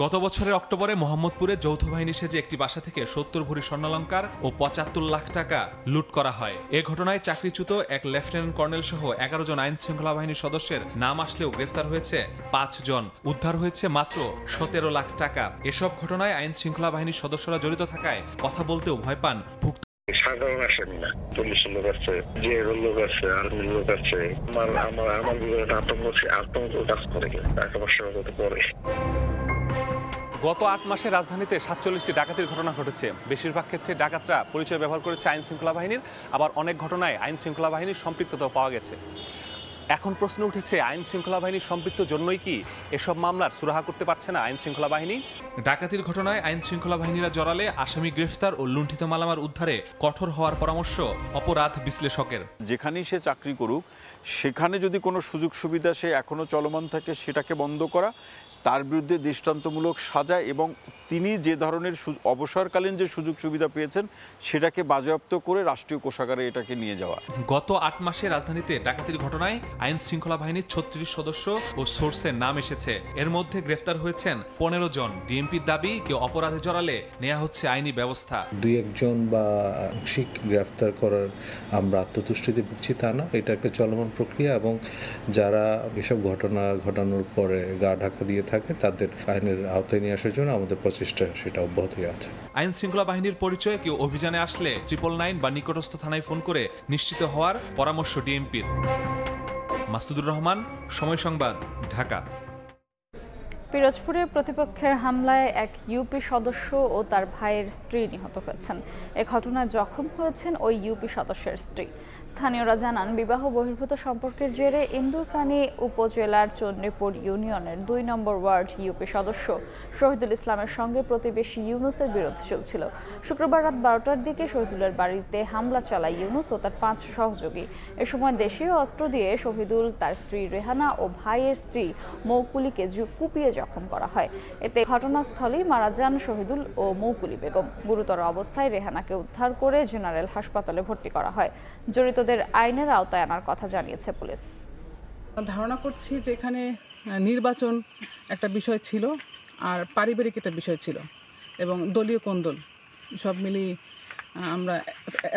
গত বছরের অক্টোবরে মোহাম্মদপুরে যৌথ বাহিনী সেজে একটি বাসা থেকে ৭০ ভরি স্বর্ণালংকার ও ৭৫ লাখ টাকা লুট করা হয়। এ ঘটনায় চাকরিচ্যুত এক লেফটেন্যান্ট কর্নেল সহ ১১ জন আইন শৃঙ্খলা বাহিনীর সদস্যের নাম আসলেও গ্রেফতার হয়েছে ৫ জন। উদ্ধার হয়েছে মাত্র ১৭ লাখ টাকা। এসব ঘটনায় আইন শৃঙ্খলা বাহিনীর সদস্যরা জড়িত থাকায় কথা বলতেও ভয় পান ভুক্ত। সাধারণ আসামি না, পুলিশের লোক আছে, জিএর লোক আছে, আর্মির লোক আছে। আমার বিরুদ্ধে আতঙ্ক কাজ করে, টাকা পয়সা করে। গত ৮ মাসে রাজধানীতে ৪৭টি ডাকাতির ঘটনা ঘটেছে। বেশিরভাগ ক্ষেত্রে ডাকাতরা পরিচয় ব্যবহার করেছে আইন শৃঙ্খলা বাহিনীর, আবার অনেক ঘটনায় আইন শৃঙ্খলা বাহিনীর সম্পৃক্ততাও পাওয়া গেছে। এখন প্রশ্ন উঠেছে, আইন শৃঙ্খলা বাহিনীর সম্পৃক্ত জন্যই কি এসব মামলার সুরাহা করতে পারছে না আইন শৃঙ্খলা বাহিনী? ডাকাতির ঘটনায় আইন শৃঙ্খলা বাহিনীরা জড়ালে আসামি গ্রেফতার ও লুণ্ঠিত মালামাল উদ্ধারে কঠোর হওয়ার পরামর্শ অপরাধ বিশ্লেষকের। যেখানেই সে চাকরি করুক, সেখানে যদি কোনো সুযোগ সুবিধা সে এখনো চলমান থাকে সেটাকে বন্ধ করা, তার বিরুদ্ধে দৃষ্টান্তমূলক সাজা এবং তিনি যে ধরনের অবসরকালীন যে সুযোগ সুবিধা পেয়েছেন সেটাকে বাজেয়াপ্ত করে রাষ্ট্রীয় কোষাগারে এটাকে নিয়ে যাওয়া। গত ৮ মাসে রাজধানীতে ডাকাতির ঘটনায় আইন শৃঙ্খলা বাহিনীর ৩৬ সদস্য ও সোর্সের নাম এসেছে। এর মধ্যে গ্রেফতার হয়েছেন ১৫ জন। ডিএমপির দাবি কেউ অপরাধে জড়ালে নেওয়া হচ্ছে আইনি ব্যবস্থা। ২-১ জন বা আংশিক গ্রেফতার করার আমরা আত্মতুষ্টিতে ভুগছি তা না, এটা একটা চলমান প্রক্রিয়া এবং যারা এসব ঘটনা ঘটানোর পরে গা ঢাকা দিয়ে থাকে তাদের আইনের আওতায় নিয়ে আসার জন্য আমাদের প্রচেষ্টা সেটা অব্যাহতই আছে। আইন শৃঙ্খলা বাহিনীর পরিচয়ে কেউ অভিযানে আসলে 999 বা নিকটস্থ থানায় ফোন করে নিশ্চিত হওয়ার পরামর্শ ডিএমপির। মাসুদুর রহমান, সময় সংবাদ, ঢাকা। পিরোজপুরে প্রতিপক্ষের হামলায় এক ইউপি সদস্য ও তার ভাইয়ের স্ত্রী নিহত হয়েছেন। এ ঘটনায় জখম হয়েছেন ওই ইউপি সদস্যের স্ত্রী। স্থানীয়রা জানান, বিবাহ বহির্ভূত সম্পর্কের জেরে ইন্দুরকানী উপজেলার চন্ডীপুর ইউনিয়নের ২ নম্বর ওয়ার্ড ইউপি সদস্য শহীদুল ইসলামের সঙ্গে প্রতিবেশী ইউনুসের বিরোধ চলছিল। শুক্রবার রাত ১২টার দিকে শহীদুলের বাড়িতে হামলা চালায় ইউনুস ও তার ৫ সহযোগী। এ সময় দেশীয় অস্ত্র দিয়ে শহীদুল, তার স্ত্রী রেহানা ও ভাইয়ের স্ত্রী মৌকুলিকে কুপিয়ে জখম করা হয়। এতে ঘটনাস্থলেই মারা যান শহীদুল ও মৌকুলি বেগম। গুরুতর অবস্থায় রেহানাকে উদ্ধার করে জেনারেল হাসপাতালে ভর্তি করা হয়। জড়িতদের আইনের আওতায় আনার কথা জানিয়েছে পুলিশ। ধারণা করছি যে এখানে নির্বাচন একটা বিষয় ছিল আর পারিবারিক একটা বিষয় ছিল এবং দলীয় কোন্দল সব মিলিয়ে আমরা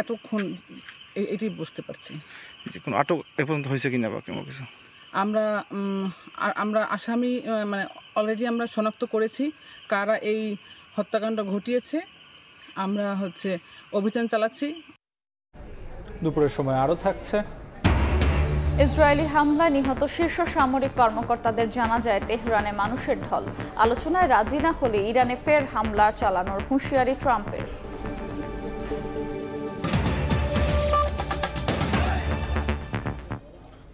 এতক্ষণ এটি বুঝতে পারছি। কোনো আটক এ পর্যন্ত হয়েছে কিনা বা কোনো কিছু? আমরা আসামি মানে অলরেডি আমরা শনাক্ত করেছি কারা এই হত্যাকাণ্ড ঘটিয়েছে। আমরা অভিযান চালাচ্ছি। দুপুরের সময় আরও থাকছে। ইসরায়েলি হামলায় নিহত শীর্ষ সামরিক কর্মকর্তাদের জানাজায় তেহরানে মানুষের ঢল। আলোচনায় রাজি না হলে ইরানে ফের হামলা চালানোর হুঁশিয়ারি ট্রাম্পের।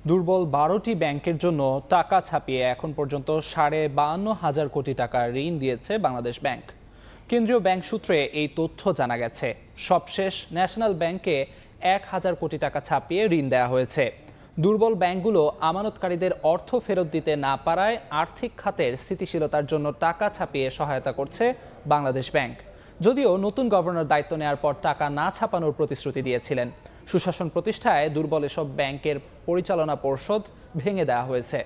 দুর্বল ১২টি ব্যাংকের জন্য টাকা ছাপিয়ে এখন পর্যন্ত ৫২,৫০০ কোটি টাকা ঋণ দিয়েছে বাংলাদেশ ব্যাংক। কেন্দ্রীয় ব্যাংক সূত্রে এই তথ্য জানা গেছে। সবশেষ ন্যাশনাল ব্যাংকে ১,০০০ কোটি টাকা ছাপিয়ে ঋণ দেওয়া হয়েছে। দুর্বল ব্যাংকগুলো আমানতকারীদের অর্থ ফেরত দিতে না পারায় আর্থিক খাতের স্থিতিশীলতার জন্য টাকা ছাপিয়ে সহায়তা করছে বাংলাদেশ ব্যাংক। যদিও নতুন গভর্নর দায়িত্ব নেওয়ার পর টাকা না ছাপানোর প্রতিশ্রুতি দিয়েছিলেন। সুশাসন প্রতিষ্ঠায় দুর্বল এসব ব্যাংকের পরিচালনা পর্ষদ ভেঙে দেওয়া হয়েছে।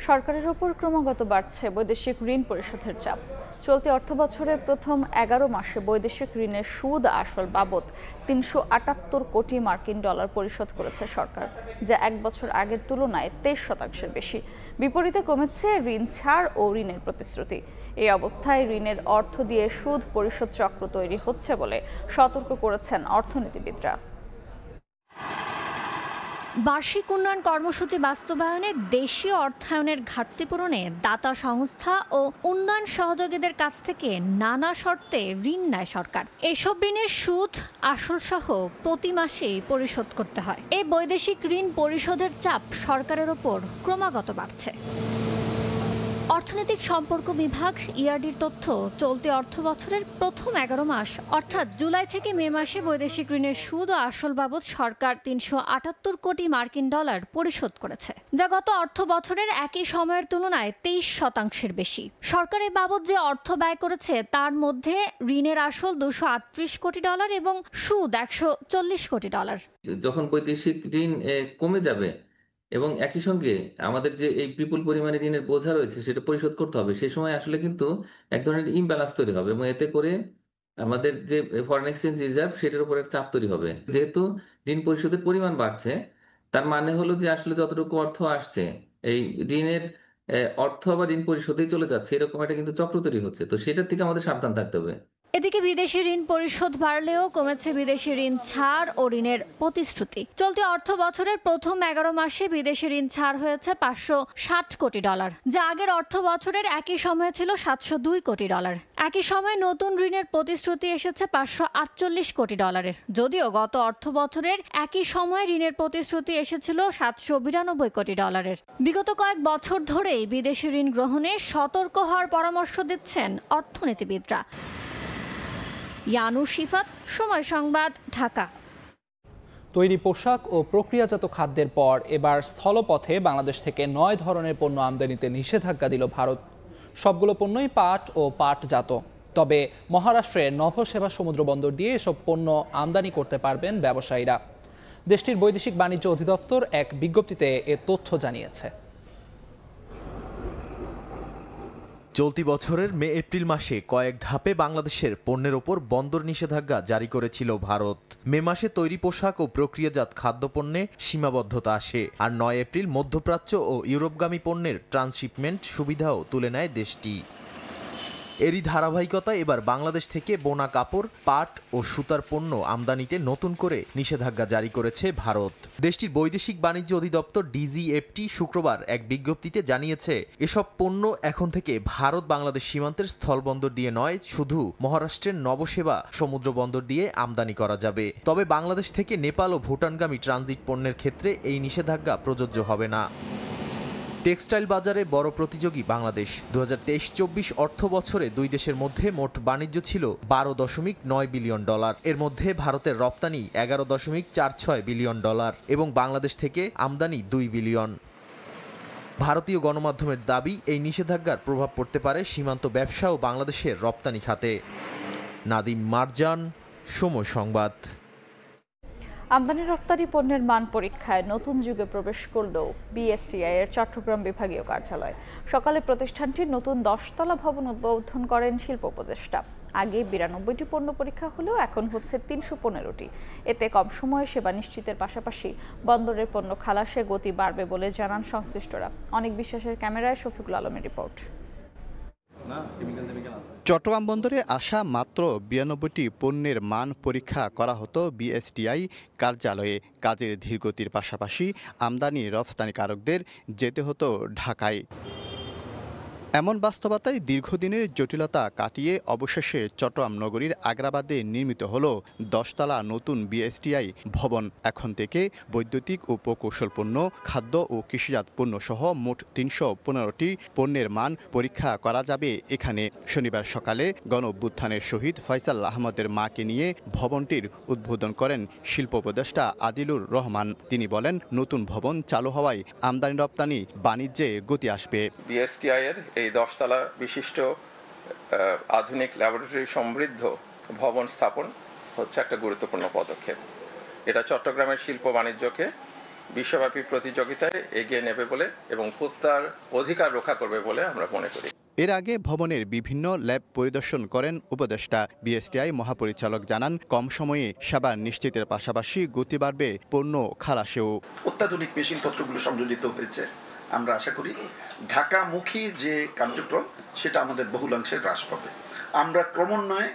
সরকারের ওপর ক্রমাগত বাড়ছে বৈদেশিক ঋণ পরিশোধের চাপ। চলতি অর্থবছরের প্রথম 11 মাসে বৈদেশিক ঋণের সুদ আসল বাবদ 378 কোটি মার্কিন ডলার পরিশোধ করেছে সরকার, যা এক বছর আগের তুলনায় 23% বেশি। বিপরীতে কমেছে ঋণ ছাড় ও ঋণের প্রতিশ্রুতি। এই অবস্থায় ঋণের অর্থ দিয়ে সুদ পরিশোধ চক্র তৈরি হচ্ছে বলে সতর্ক করেছেন অর্থনীতিবিদরা। বার্ষিক উন্নয়ন কর্মসূচি বাস্তবায়নে দেশীয় অর্থায়নের ঘাটতি পূরণে দাতা সংস্থা ও উন্নয়ন সহযোগীদের কাছ থেকে নানা শর্তে ঋণ নেয় সরকার। এসব ঋণের সুদ আসল সহ প্রতি মাসেই পরিশোধ করতে হয়। এই বৈদেশিক ঋণ পরিশোধের চাপ সরকারের ওপর ক্রমাগত বাড়ছে। অর্থনৈতিক সম্পর্ক বিভাগ ইআরডির তথ্য, চলতি অর্থ বছরের প্রথম 11 মাস অর্থাৎ জুলাই থেকে মে মাসে বৈদেশিক ঋণের সুদ ও আসল বাবদ সরকার 378 কোটি মার্কিন ডলার পরিশোধ করেছে, যা গত অর্থ বছরের একই সময়ের তুলনায় 23% বেশি। সরকার এই বাবদ যে অর্থ ব্যয় করেছে তার মধ্যে ঋণের আসল 238 কোটি ডলার এবং সুদ 140 কোটি ডলার। যখন বৈদেশিক ঋণ কমে যাবে এবং একই সঙ্গে আমাদের যে এই বিপুল পরিমাণে ঋণের বোঝা রয়েছে সেটা পরিশোধ করতে হবে, সেই সময় আসলে কিন্তু এক ধরনের ইমব্যালেন্স তৈরি হবে এবং এতে করে আমাদের যে ফরেন এক্সচেঞ্জ রিজার্ভ সেটার উপর চাপ তৈরি হবে। যেহেতু ঋণ পরিশোধের পরিমাণ বাড়ছে, তার মানে হলো যে আসলে যতটুকু অর্থ আসছে এই ঋণের অর্থ আবার ঋণ পরিশোধেই চলে যাচ্ছে, এরকম একটা কিন্তু চক্র তৈরি হচ্ছে। তো সেটার থেকে আমাদের সাবধান থাকতে হবে। এদিকে বিদেশি ঋণ পরিশোধ বাড়লেও কমেছে বিদেশি ঋণ ছাড় ও ঋণের প্রতিশ্রুতি। চলতি অর্থ বছরের প্রথম 11 মাসে বিদেশি ঋণ ছাড় হয়েছে 560 কোটি ডলার, যা আগের অর্থ বছরের একই সময়ে ছিল 702 কোটি ডলার। একই সময়ে নতুন ঋণের প্রতিশ্রুতি এসেছে 548 কোটি ডলারের, যদিও গত অর্থ বছরের একই সময়ে ঋণের প্রতিশ্রুতি এসেছিল 792 কোটি ডলারের। বিগত কয়েক বছর ধরেই বিদেশি ঋণ গ্রহণে সতর্ক হওয়ার পরামর্শ দিচ্ছেন অর্থনীতিবিদরা। ইয়ানু শিফাত, সময় সংবাদ, ঢাকা। তৈরি পোশাক ও প্রক্রিয়াজাত খাদ্যের পর এবার স্থলপথে বাংলাদেশ থেকে 9 ধরনের পণ্য আমদানিতে নিষেধাজ্ঞা দিল ভারত। সবগুলো পণ্যই পাট ও পাটজাত। তবে মহারাষ্ট্রের নভসেবা সমুদ্র বন্দর দিয়ে এসব পণ্য আমদানি করতে পারবেন ব্যবসায়ীরা। দেশটির বৈদেশিক বাণিজ্য অধিদপ্তর এক বিজ্ঞপ্তিতে এ তথ্য জানিয়েছে। চলতি বছরের মে এপ্রিল মাসে কয়েক ধাপে বাংলাদেশের পণ্যের ওপর বন্দর নিষেধাজ্ঞা জারি করেছিল ভারত। মে মাসে তৈরি পোশাক ও প্রক্রিয়াজাত খাদ্যপণ্যে সীমাবদ্ধতা আসে, আর 9 এপ্রিল মধ্যপ্রাচ্য ও ইউরোপগামী পণ্যের ট্রান্সশিপমেন্ট সুবিধাও তুলে নেয় দেশটি। এরই ধারাবাহিকতায় এবার বাংলাদেশ থেকে বোনা কাপড়, পাট ও সুতার পণ্য আমদানিতে নতুন করে নিষেধাজ্ঞা জারি করেছে ভারত। দেশটির বৈদেশিক বাণিজ্য অধিদপ্তর ডিজিএফটি শুক্রবার এক বিজ্ঞপ্তিতে জানিয়েছে, এসব পণ্য এখন থেকে ভারত বাংলাদেশ সীমান্তের স্থলবন্দর দিয়ে নয়, শুধু মহারাষ্ট্রের নবসেবা সমুদ্র বন্দর দিয়ে আমদানি করা যাবে। তবে বাংলাদেশ থেকে নেপাল ও ভুটানগামী ট্রানজিট পণ্যের ক্ষেত্রে এই নিষেধাজ্ঞা প্রযোজ্য হবে না। টেক্সটাইল বাজারে বড় প্রতিযোগী বাংলাদেশ। 2023-24 অর্থ বছরে দুই দেশের মধ্যে মোট বাণিজ্য ছিল 12.9 বিলিয়ন ডলার। এর মধ্যে ভারতের রপ্তানি 11.46 বিলিয়ন ডলার এবং বাংলাদেশ থেকে আমদানি 2 বিলিয়ন। ভারতীয় গণমাধ্যমের দাবি, এই নিষেধাজ্ঞার প্রভাব পড়তে পারে সীমান্ত ব্যবসা ও বাংলাদেশের রপ্তানি খাতে। নাদিম মারজান, সময় সংবাদ। আমদানি রপ্তানি পণ্যের মান পরীক্ষায় নতুন যুগে প্রবেশ করল বিএসটিআই এর চট্টগ্রাম বিভাগীয় কার্যালয়। সকালে প্রতিষ্ঠানটির নতুন 10তলা ভবন উদ্বোধন করেন শিল্প উপদেষ্টা। আগে 92টি পণ্য পরীক্ষা হলেও এখন হচ্ছে 315টি। এতে কম সময়ে সেবা নিশ্চিতের পাশাপাশি বন্দরের পণ্য খালাসে গতি বাড়বে বলে জানান সংশ্লিষ্টরা। অনেক বিশ্বাসের ক্যামেরায় শফিকুল আলমের রিপোর্ট। চট্টগ্রাম বন্দরে আসা মাত্র 92টি পণ্যের মান পরীক্ষা করা হতো বিএসটিআই কার্যালয়ে। কাজের ধীরগতির পাশাপাশি আমদানি রফতানিকারকদের যেতে হতো ঢাকায়। এমন বাস্তবতায় দীর্ঘদিনের জটিলতা কাটিয়ে অবশেষে চট্টগ্রাম নগরীর আগ্রাবাদে নির্মিত হলো 10তলা নতুন বিএসটিআই ভবন। এখন থেকে বৈদ্যুতিক ও প্রকৌশল পণ্য, খাদ্য ও কৃষিজাত পণ্য সহ মোট 315টি পণ্যের মান পরীক্ষা করা যাবে এখানে। শনিবার সকালে গণঅভ্যুত্থানের শহীদ ফয়সাল আহমদের মাকে নিয়ে ভবনটির উদ্বোধন করেন শিল্প উপদেষ্টা আদিলুর রহমান। তিনি বলেন, নতুন ভবন চালু হওয়ায় আমদানি রপ্তানি বাণিজ্যে গতি আসবে। বিএসটিআই এর এই 10তলা বিশিষ্ট আধুনিক ল্যাবরেটরি সমৃদ্ধ ভবন স্থাপন হচ্ছে একটা গুরুত্বপূর্ণ পদক্ষেপ। এটা চট্টগ্রামের শিল্প বাণিজ্যকে বিশ্বব্যাপী প্রতিযোগিতায় এগিয়ে নেবে বলে এবং তার অধিকার রক্ষা করবে বলে আমরা মনে করি। এর আগে ভবনের বিভিন্ন ল্যাব পরিদর্শন করেন উপদেষ্টা। বিএসটিআই মহাপরিচালক জানান, কম সময়ে সেবা নিশ্চিতের পাশাপাশি গতি বাড়বে পণ্য খালাসেও। অত্যাধুনিক মেশিনপত্রগুলো সংযোজিত হয়েছে। আমরা আশা করি ঢাকামুখী যে কার্যক্রম সেটা আমাদের বহুলাংশে হ্রাস পাবে। আমরা ক্রমান্বয়ে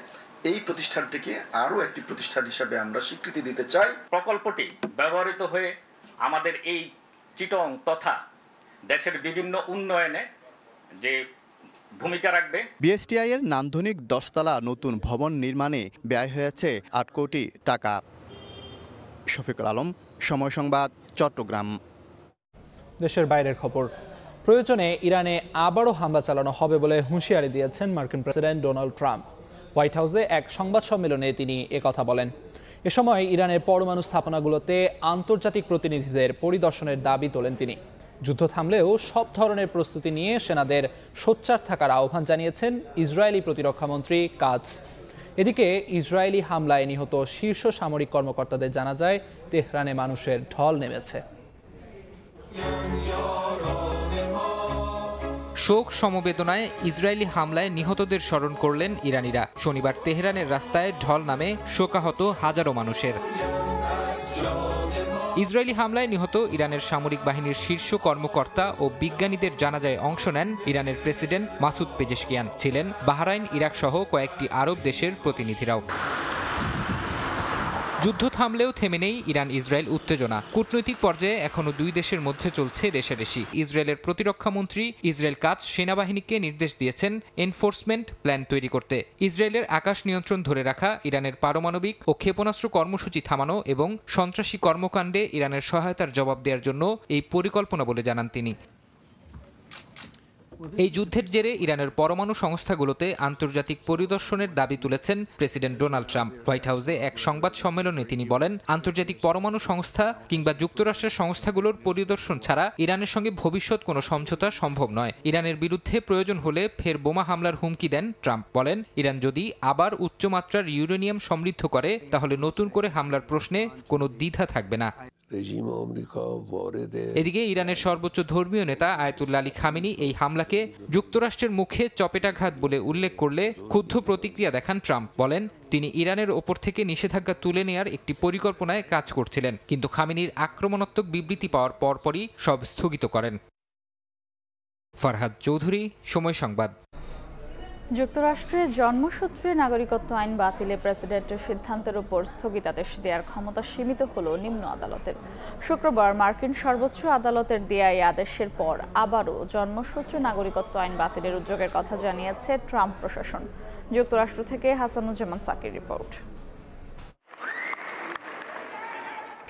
এই প্রতিষ্ঠানটিকে আরও একটি প্রতিষ্ঠান হিসাবে আমরা স্বীকৃতি দিতে চাই। প্রকল্পটি ব্যবহৃত হয়ে আমাদের এই চিটং তথা দেশের বিভিন্ন উন্নয়নে যে ভূমিকা রাখবে। বিএসটিআই এর নান্দনিক 10 তলা নতুন ভবন নির্মাণে ব্যয় হয়েছে 8 কোটি টাকা। শফিকুল আলম, সময় সংবাদ, চট্টগ্রাম। দেশের বাইরের খবর, প্রয়োজনে ইরানে আবারও হামলা চালানো হবে বলে হুঁশিয়ারি দিয়েছেন মার্কিন প্রেসিডেন্ট ডোনাল্ড ট্রাম্প। হোয়াইট হাউসে এক সংবাদ সম্মেলনে তিনি একথা বলেন। এ সময় ইরানের পরমাণু স্থাপনাগুলোতে আন্তর্জাতিক প্রতিনিধিদের পরিদর্শনের দাবি তোলেন তিনি। যুদ্ধ থামলেও সব ধরনের প্রস্তুতি নিয়ে সেনাদের সোচ্চার থাকার আহ্বান জানিয়েছেন ইসরায়েলি প্রতিরক্ষামন্ত্রী কাটস। এদিকে ইসরায়েলি হামলায় নিহত শীর্ষ সামরিক কর্মকর্তাদের জানাজায় তেহরানে মানুষের ঢল নেমেছে। শোক সমবেদনায় ইসরায়েলি হামলায় নিহতদের স্মরণ করলেন ইরানিরা। শনিবার তেহরানের রাস্তায় ঢল নামে শোকাহত হাজারো মানুষের। ইসরায়েলি হামলায় নিহত ইরানের সামরিক বাহিনীর শীর্ষ কর্মকর্তা ও বিজ্ঞানীদের জানাজায় অংশ নেন ইরানের প্রেসিডেন্ট মাসুদ পেজেশকিয়ান, ছিলেন বাহরাইন, ইরাক সহ কয়েকটি আরব দেশের প্রতিনিধিরাও। যুদ্ধ থামলেও থেমে নেই ইরান ইসরায়েল উত্তেজনা। কূটনৈতিক পর্যায়ে এখনো দুই দেশের মধ্যে চলছে রেষারেষি। ইসরায়েলের প্রতিরক্ষামন্ত্রী ইসরায়েল কাটস সেনাবাহিনীকে নির্দেশ দিয়েছেন এনফোর্সমেন্ট প্ল্যান তৈরি করতে, ইসরায়েলের আকাশ নিয়ন্ত্রণ ধরে রাখা, ইরানের পারমাণবিক ও ক্ষেপণাস্ত্র কর্মসূচি থামানো এবং সন্ত্রাসী কর্মকাণ্ডে ইরানের সহায়তার জবাব দেওয়ার জন্য এই পরিকল্পনা বলে জানান তিনি। এই যুদ্ধের জেরে ইরানের পরমাণু সংস্থাগুলোতে আন্তর্জাতিক পরিদর্শনের দাবি তুলেছেন প্রেসিডেন্ট ডোনাল্ড ট্রাম্প। হোয়াইট হাউসে এক সংবাদ সম্মেলনে তিনি বলেন, আন্তর্জাতিক পরমাণু সংস্থা কিংবা যুক্তরাষ্ট্রের সংস্থাগুলোর পরিদর্শন ছাড়া ইরানের সঙ্গে ভবিষ্যৎ কোনো সমঝোতা সম্ভব নয়। ইরানের বিরুদ্ধে প্রয়োজন হলে ফের বোমা হামলার হুমকি দেন ট্রাম্প। বলেন, ইরান যদি আবার উচ্চমাত্রার ইউরেনিয়াম সমৃদ্ধ করে তাহলে নতুন করে হামলার প্রশ্নে কোনো দ্বিধা থাকবে না। এদিকে ইরানের সর্বোচ্চ ধর্মীয় নেতা আয়াতুল্লাহ আলী খামেনি এই হামলাকে যুক্তরাষ্ট্রের মুখে চপেটাঘাত বলে উল্লেখ করলে ক্ষুব্ধ প্রতিক্রিয়া দেখান ট্রাম্প। বলেন, তিনি ইরানের ওপর থেকে নিষেধাজ্ঞা তুলে নেয়ার একটি পরিকল্পনায় কাজ করছিলেন, কিন্তু খামেনির আক্রমণাত্মক বিবৃতি পাওয়ার পরপরই সব স্থগিত করেন। ফারহাদ চৌধুরী, সময় সংবাদ। যুক্তরাষ্ট্রের জন্মসূত্রে নাগরিকত্ব আইন বাতিলে প্রেসিডেন্টের সিদ্ধান্তের উপর স্থগিতাদেশ দেওয়ার ক্ষমতা সীমিত হল নিম্ন আদালতের। শুক্রবার মার্কিন সর্বোচ্চ আদালতের দেয়া এই আদেশের পর আবারও জন্মসূত্রে নাগরিকত্ব আইন বাতিলের উদ্যোগের কথা জানিয়েছে ট্রাম্প প্রশাসন। যুক্তরাষ্ট্র থেকে হাসানুজ্জামান সাকির রিপোর্ট।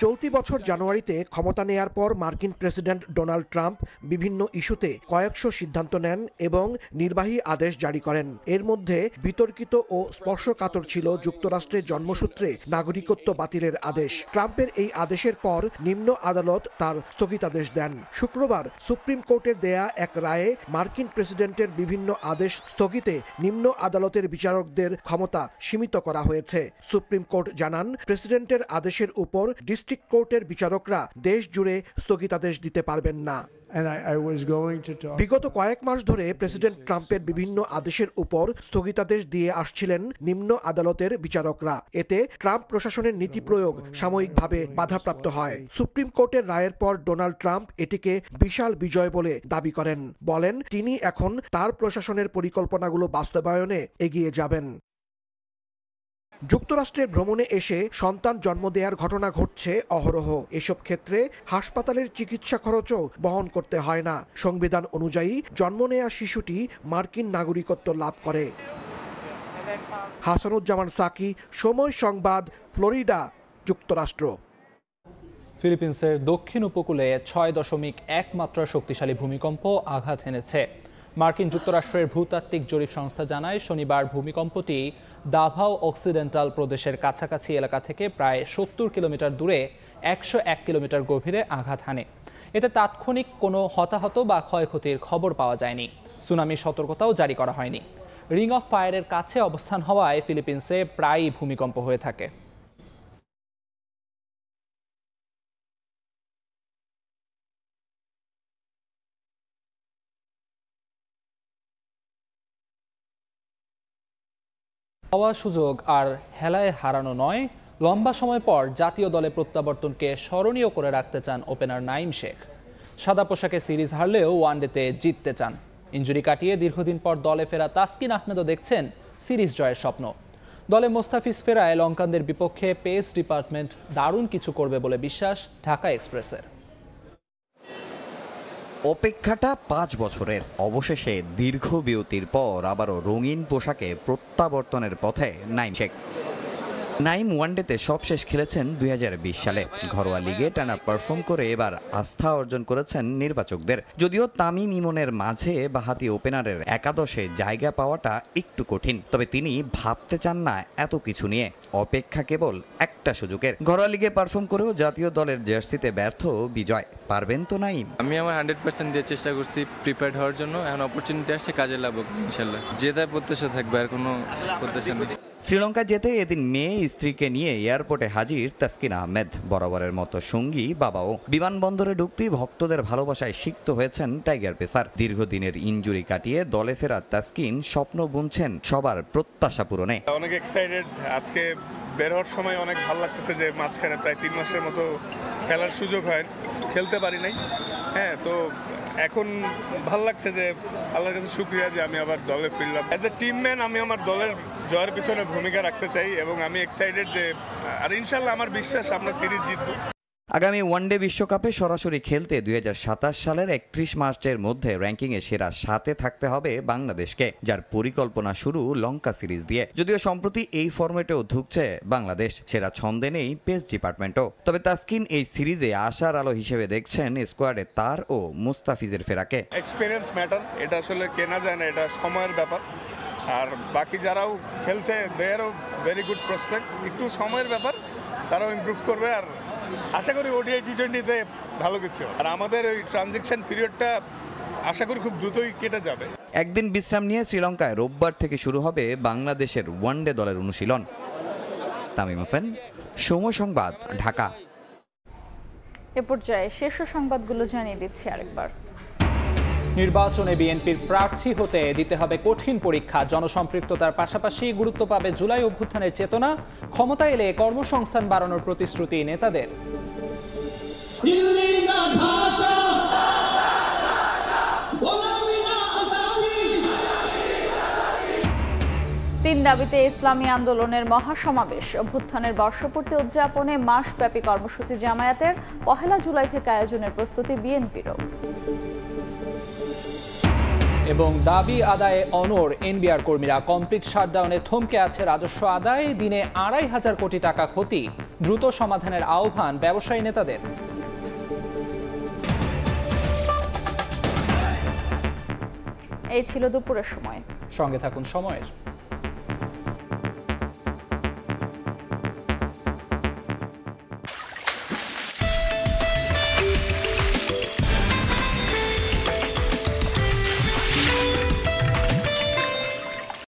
চলতি বছর জানুয়ারিতে ক্ষমতা নেয়ার পর মার্কিন প্রেসিডেন্ট ডোনাল্ড ট্রাম্প বিভিন্ন ইস্যুতে কয়েকশো সিদ্ধান্ত নেন এবং নির্বাহী আদেশ জারি করেন। এর মধ্যে বিতর্কিত ও স্পর্শকাতর ছিল যুক্তরাষ্ট্রের জন্মসূত্রে নাগরিকত্ব বাতিলের আদেশ। ট্রাম্পের এই আদেশের পর নিম্ন আদালত তার স্থগিতাদেশ দেন। শুক্রবার সুপ্রিম কোর্টের দেয়া এক রায়ে মার্কিন প্রেসিডেন্টের বিভিন্ন আদেশ স্থগিতে নিম্ন আদালতের বিচারকদের ক্ষমতা সীমিত করা হয়েছে। সুপ্রিম কোর্ট জানান, প্রেসিডেন্টের আদেশের উপর ডিস্ট্রিক্ট কোর্টের বিচারকরা দেশ জুড়ে স্থগিতাদেশ দিতে পারবেন না। বিগত কয়েক মাস ধরে প্রেসিডেন্ট ট্রাম্পের বিভিন্ন আদেশের উপর স্থগিতাদেশ দিয়ে আসছিলেন নিম্ন আদালতের বিচারকরা। এতে ট্রাম্প প্রশাসনের নীতি প্রয়োগ সাময়িকভাবে বাধাপ্রাপ্ত হয়। সুপ্রিম কোর্টের রায়ের পর ডোনাল্ড ট্রাম্প এটিকে বিশাল বিজয় বলে দাবি করেন। বলেন, তিনি এখন তার প্রশাসনের পরিকল্পনাগুলো বাস্তবায়নে এগিয়ে যাবেন। যুক্তরাষ্ট্রে ভ্রমণে এসে সন্তান জন্ম দেওয়ার ঘটনা ঘটছে অহরহ। এসব ক্ষেত্রে হাসপাতালের চিকিৎসা খরচও বহন করতে হয় না। সংবিধান অনুযায়ী জন্ম নেয়া শিশুটি মার্কিন নাগরিকত্ব লাভ করে। হাসানুজ্জামান সাকি, সময় সংবাদ, ফ্লোরিডা, যুক্তরাষ্ট্র। ফিলিপিন্সের দক্ষিণ উপকূলে 6.1 মাত্রার শক্তিশালী ভূমিকম্প আঘাত এনেছে। মার্কিন যুক্তরাষ্ট্রের ভূতাত্ত্বিক জরিপ সংস্থা জানায়, শনিবার ভূমিকম্পটি দাভাও অক্সিডেন্টাল প্রদেশের কাছাকাছি এলাকা থেকে প্রায় 70 কিলোমিটার দূরে 101 কিলোমিটার গভীরে আঘাত হানে। এতে তাৎক্ষণিক কোনো হতাহত বা ক্ষয়ক্ষতির খবর পাওয়া যায়নি। সুনামির সতর্কতাও জারি করা হয়নি। রিং অফ ফায়ারের কাছে অবস্থান হওয়ায় ফিলিপিন্সে প্রায়ই ভূমিকম্প হয়ে থাকে। পাওয়া সুযোগ আর হেলায় হারানো নয়, লম্বা সময় পর জাতীয় দলে প্রত্যাবর্তনকে স্মরণীয় করে রাখতে চান ওপেনার নাঈম শেখ। সাদা পোশাকে সিরিজ হারলেও ওয়ানডেতে জিততে চান। ইনজুরি কাটিয়ে দীর্ঘদিন পর দলে ফেরা তাসকিন আহমেদও দেখছেন সিরিজ জয়ের স্বপ্ন। দলে মোস্তাফিজ ফেরায় লঙ্কানদের বিপক্ষে পেস ডিপার্টমেন্ট দারুণ কিছু করবে বলে বিশ্বাস ঢাকা এক্সপ্রেসের। অপেক্ষাটা 5 বছরের, অবশেষে দীর্ঘ বিরতির পর আবারও রঙিন পোশাকে প্রত্যাবর্তনের পথে নাঈম শেখ। নাঈম ওয়ানডেতে সবশেষ খেলেছেন 2020 সালে। ঘরোয়া লিগে টানা পারফর্ম করে এবার আস্থা অর্জন করেছেন নির্বাচকদের। যদিও তামিম ইমনের মাঝে বাহাতি ওপেনারের একাদশে জায়গা পাওয়াটা একটু কঠিন, তবে তিনি ভাবতে চান না এত কিছু নিয়ে। অপেক্ষা কেবল একটা সুযোগের। ঘরোয়া লিগে পারফর্ম করেও জাতীয় দলের জার্সিতে ব্যর্থ বিজয়। পারবেন তো নাঈম? আমি আমার 100% দিয়ে চেষ্টা করছি প্রিপেয়ার্ড হওয়ার জন্য। এখন অপরচুনিটি আসছে, কাজে লাগবে ইনশাল্লাহ। জেতার প্রত্যাশা থাকবে, আর কোনো প্রত্যাশা নেই। শ্রীলঙ্কা যেতে এদিন মেয়ে স্ত্রীকে নিয়ে এয়ারপোর্টে হাজির তাসকিন আহমেদ। বরাবরের মতো সঙ্গী বাবাও। বিমানবন্দরে ঢুকতেই ভক্তদের ভালোবাসায় সিক্ত হয়েছেন টাইগার পেসার। দীর্ঘদিনের ইনজুরি কাটিয়ে দলে ফেরা তাসকিন স্বপ্ন বুনছেন সবার প্রত্যাশা পূরণে। অনেক এক্সাইটেড। আজকে বের হওয়ার সময় অনেক ভালো লাগতেছে যে মাঝখানে প্রায় 3 মাসের মতো খেলার সুযোগ হয়, খেলতে পারি নাই। হ্যাঁ, তো এখন ভালো লাগছে যে আল্লাহর কাছে শুকরিয়া যে আমি আবার দলে ফিরলাম। অ্যাজ এ টিম ম্যান আমি আমার দলের জয়ের পিছনে ভূমিকা রাখতে চাই এবং আমি এক্সাইটেড যে, আর ইনশাল্লাহ আমার বিশ্বাস আমরা সিরিজ জিতবো। আগামী ওয়ানডে বিশ্বকাপে সরাসরি খেলতে 2027 সালের 31 মার্চের মধ্যে র্যাঙ্কিংয়ে সেরা 7-এ থাকতে হবে বাংলাদেশকে, যার পরিকল্পনা শুরু লঙ্কা সিরিজ দিয়ে। যদিও সম্প্রতি এই ফরম্যাটেও ঢুকছে বাংলাদেশ, সেরা ছন্দে নেই পেস ডিপার্টমেন্টও। তবে তাসকিন এই সিরিজে আশার আলো হিসেবে দেখছেন স্কোয়াডে তার ও মুস্তাফিজের ফেরাকে। এক্সপিরিয়েন্স ম্যাটার, এটা আসলে কেনা যায় না, এটা সময়ের ব্যাপার। আর বাকি যারাও খেলছে দেয়ারও ভেরি গুড প্রসপেক্ট, একটু সময়ের ব্যাপার, তারাও ইমপ্রুভ করবে। আর আশা করি ওডিআই টি20তে ভালো কিছু। আর আমাদের ওই ট্রানজিশন পিরিয়ডটা আশা করি খুব দ্রুতই কেটে যাবে। একদিন বিশ্রাম নিয়ে শ্রীলঙ্কায় রোববার থেকে শুরু হবে বাংলাদেশের ওয়ানডে দলের অনুশীলন। তামিম হোসেন, সময় সংবাদ, ঢাকা। এ পর্যায়ে শীর্ষ সংবাদগুলো জানিয়ে দিচ্ছি আরেকবার। নির্বাচনে বিএনপির প্রার্থী হতে দিতে হবে কঠিন পরীক্ষা। জনসম্পৃক্ততার পাশাপাশি গুরুত্ব পাবে জুলাই অভ্যুত্থানের চেতনা। ক্ষমতা এলে কর্মসংস্থান বাড়ানোর প্রতিশ্রুতি নেতাদের। 3 দাবিতে ইসলামী আন্দোলনের মহাসমাবেশ। অভ্যুত্থানের বর্ষপূর্তি উদযাপনে মাসব্যাপী কর্মসূচি জামায়াতের। 1 জুলাই থেকে আয়োজনের প্রস্তুতি বিএনপিরও। এবং দাবি আদায়ে অনড় এনবিআর কর্মীরা। কমপ্লিট শাটডাউনে থমকে আছে রাজস্ব আদায়। দিনে 2,500 কোটি টাকা ক্ষতি। দ্রুত সমাধানের আহ্বান ব্যবসায়ী নেতাদের। এই ছিল দুপুরের সময়। সঙ্গে থাকুন সময়ের।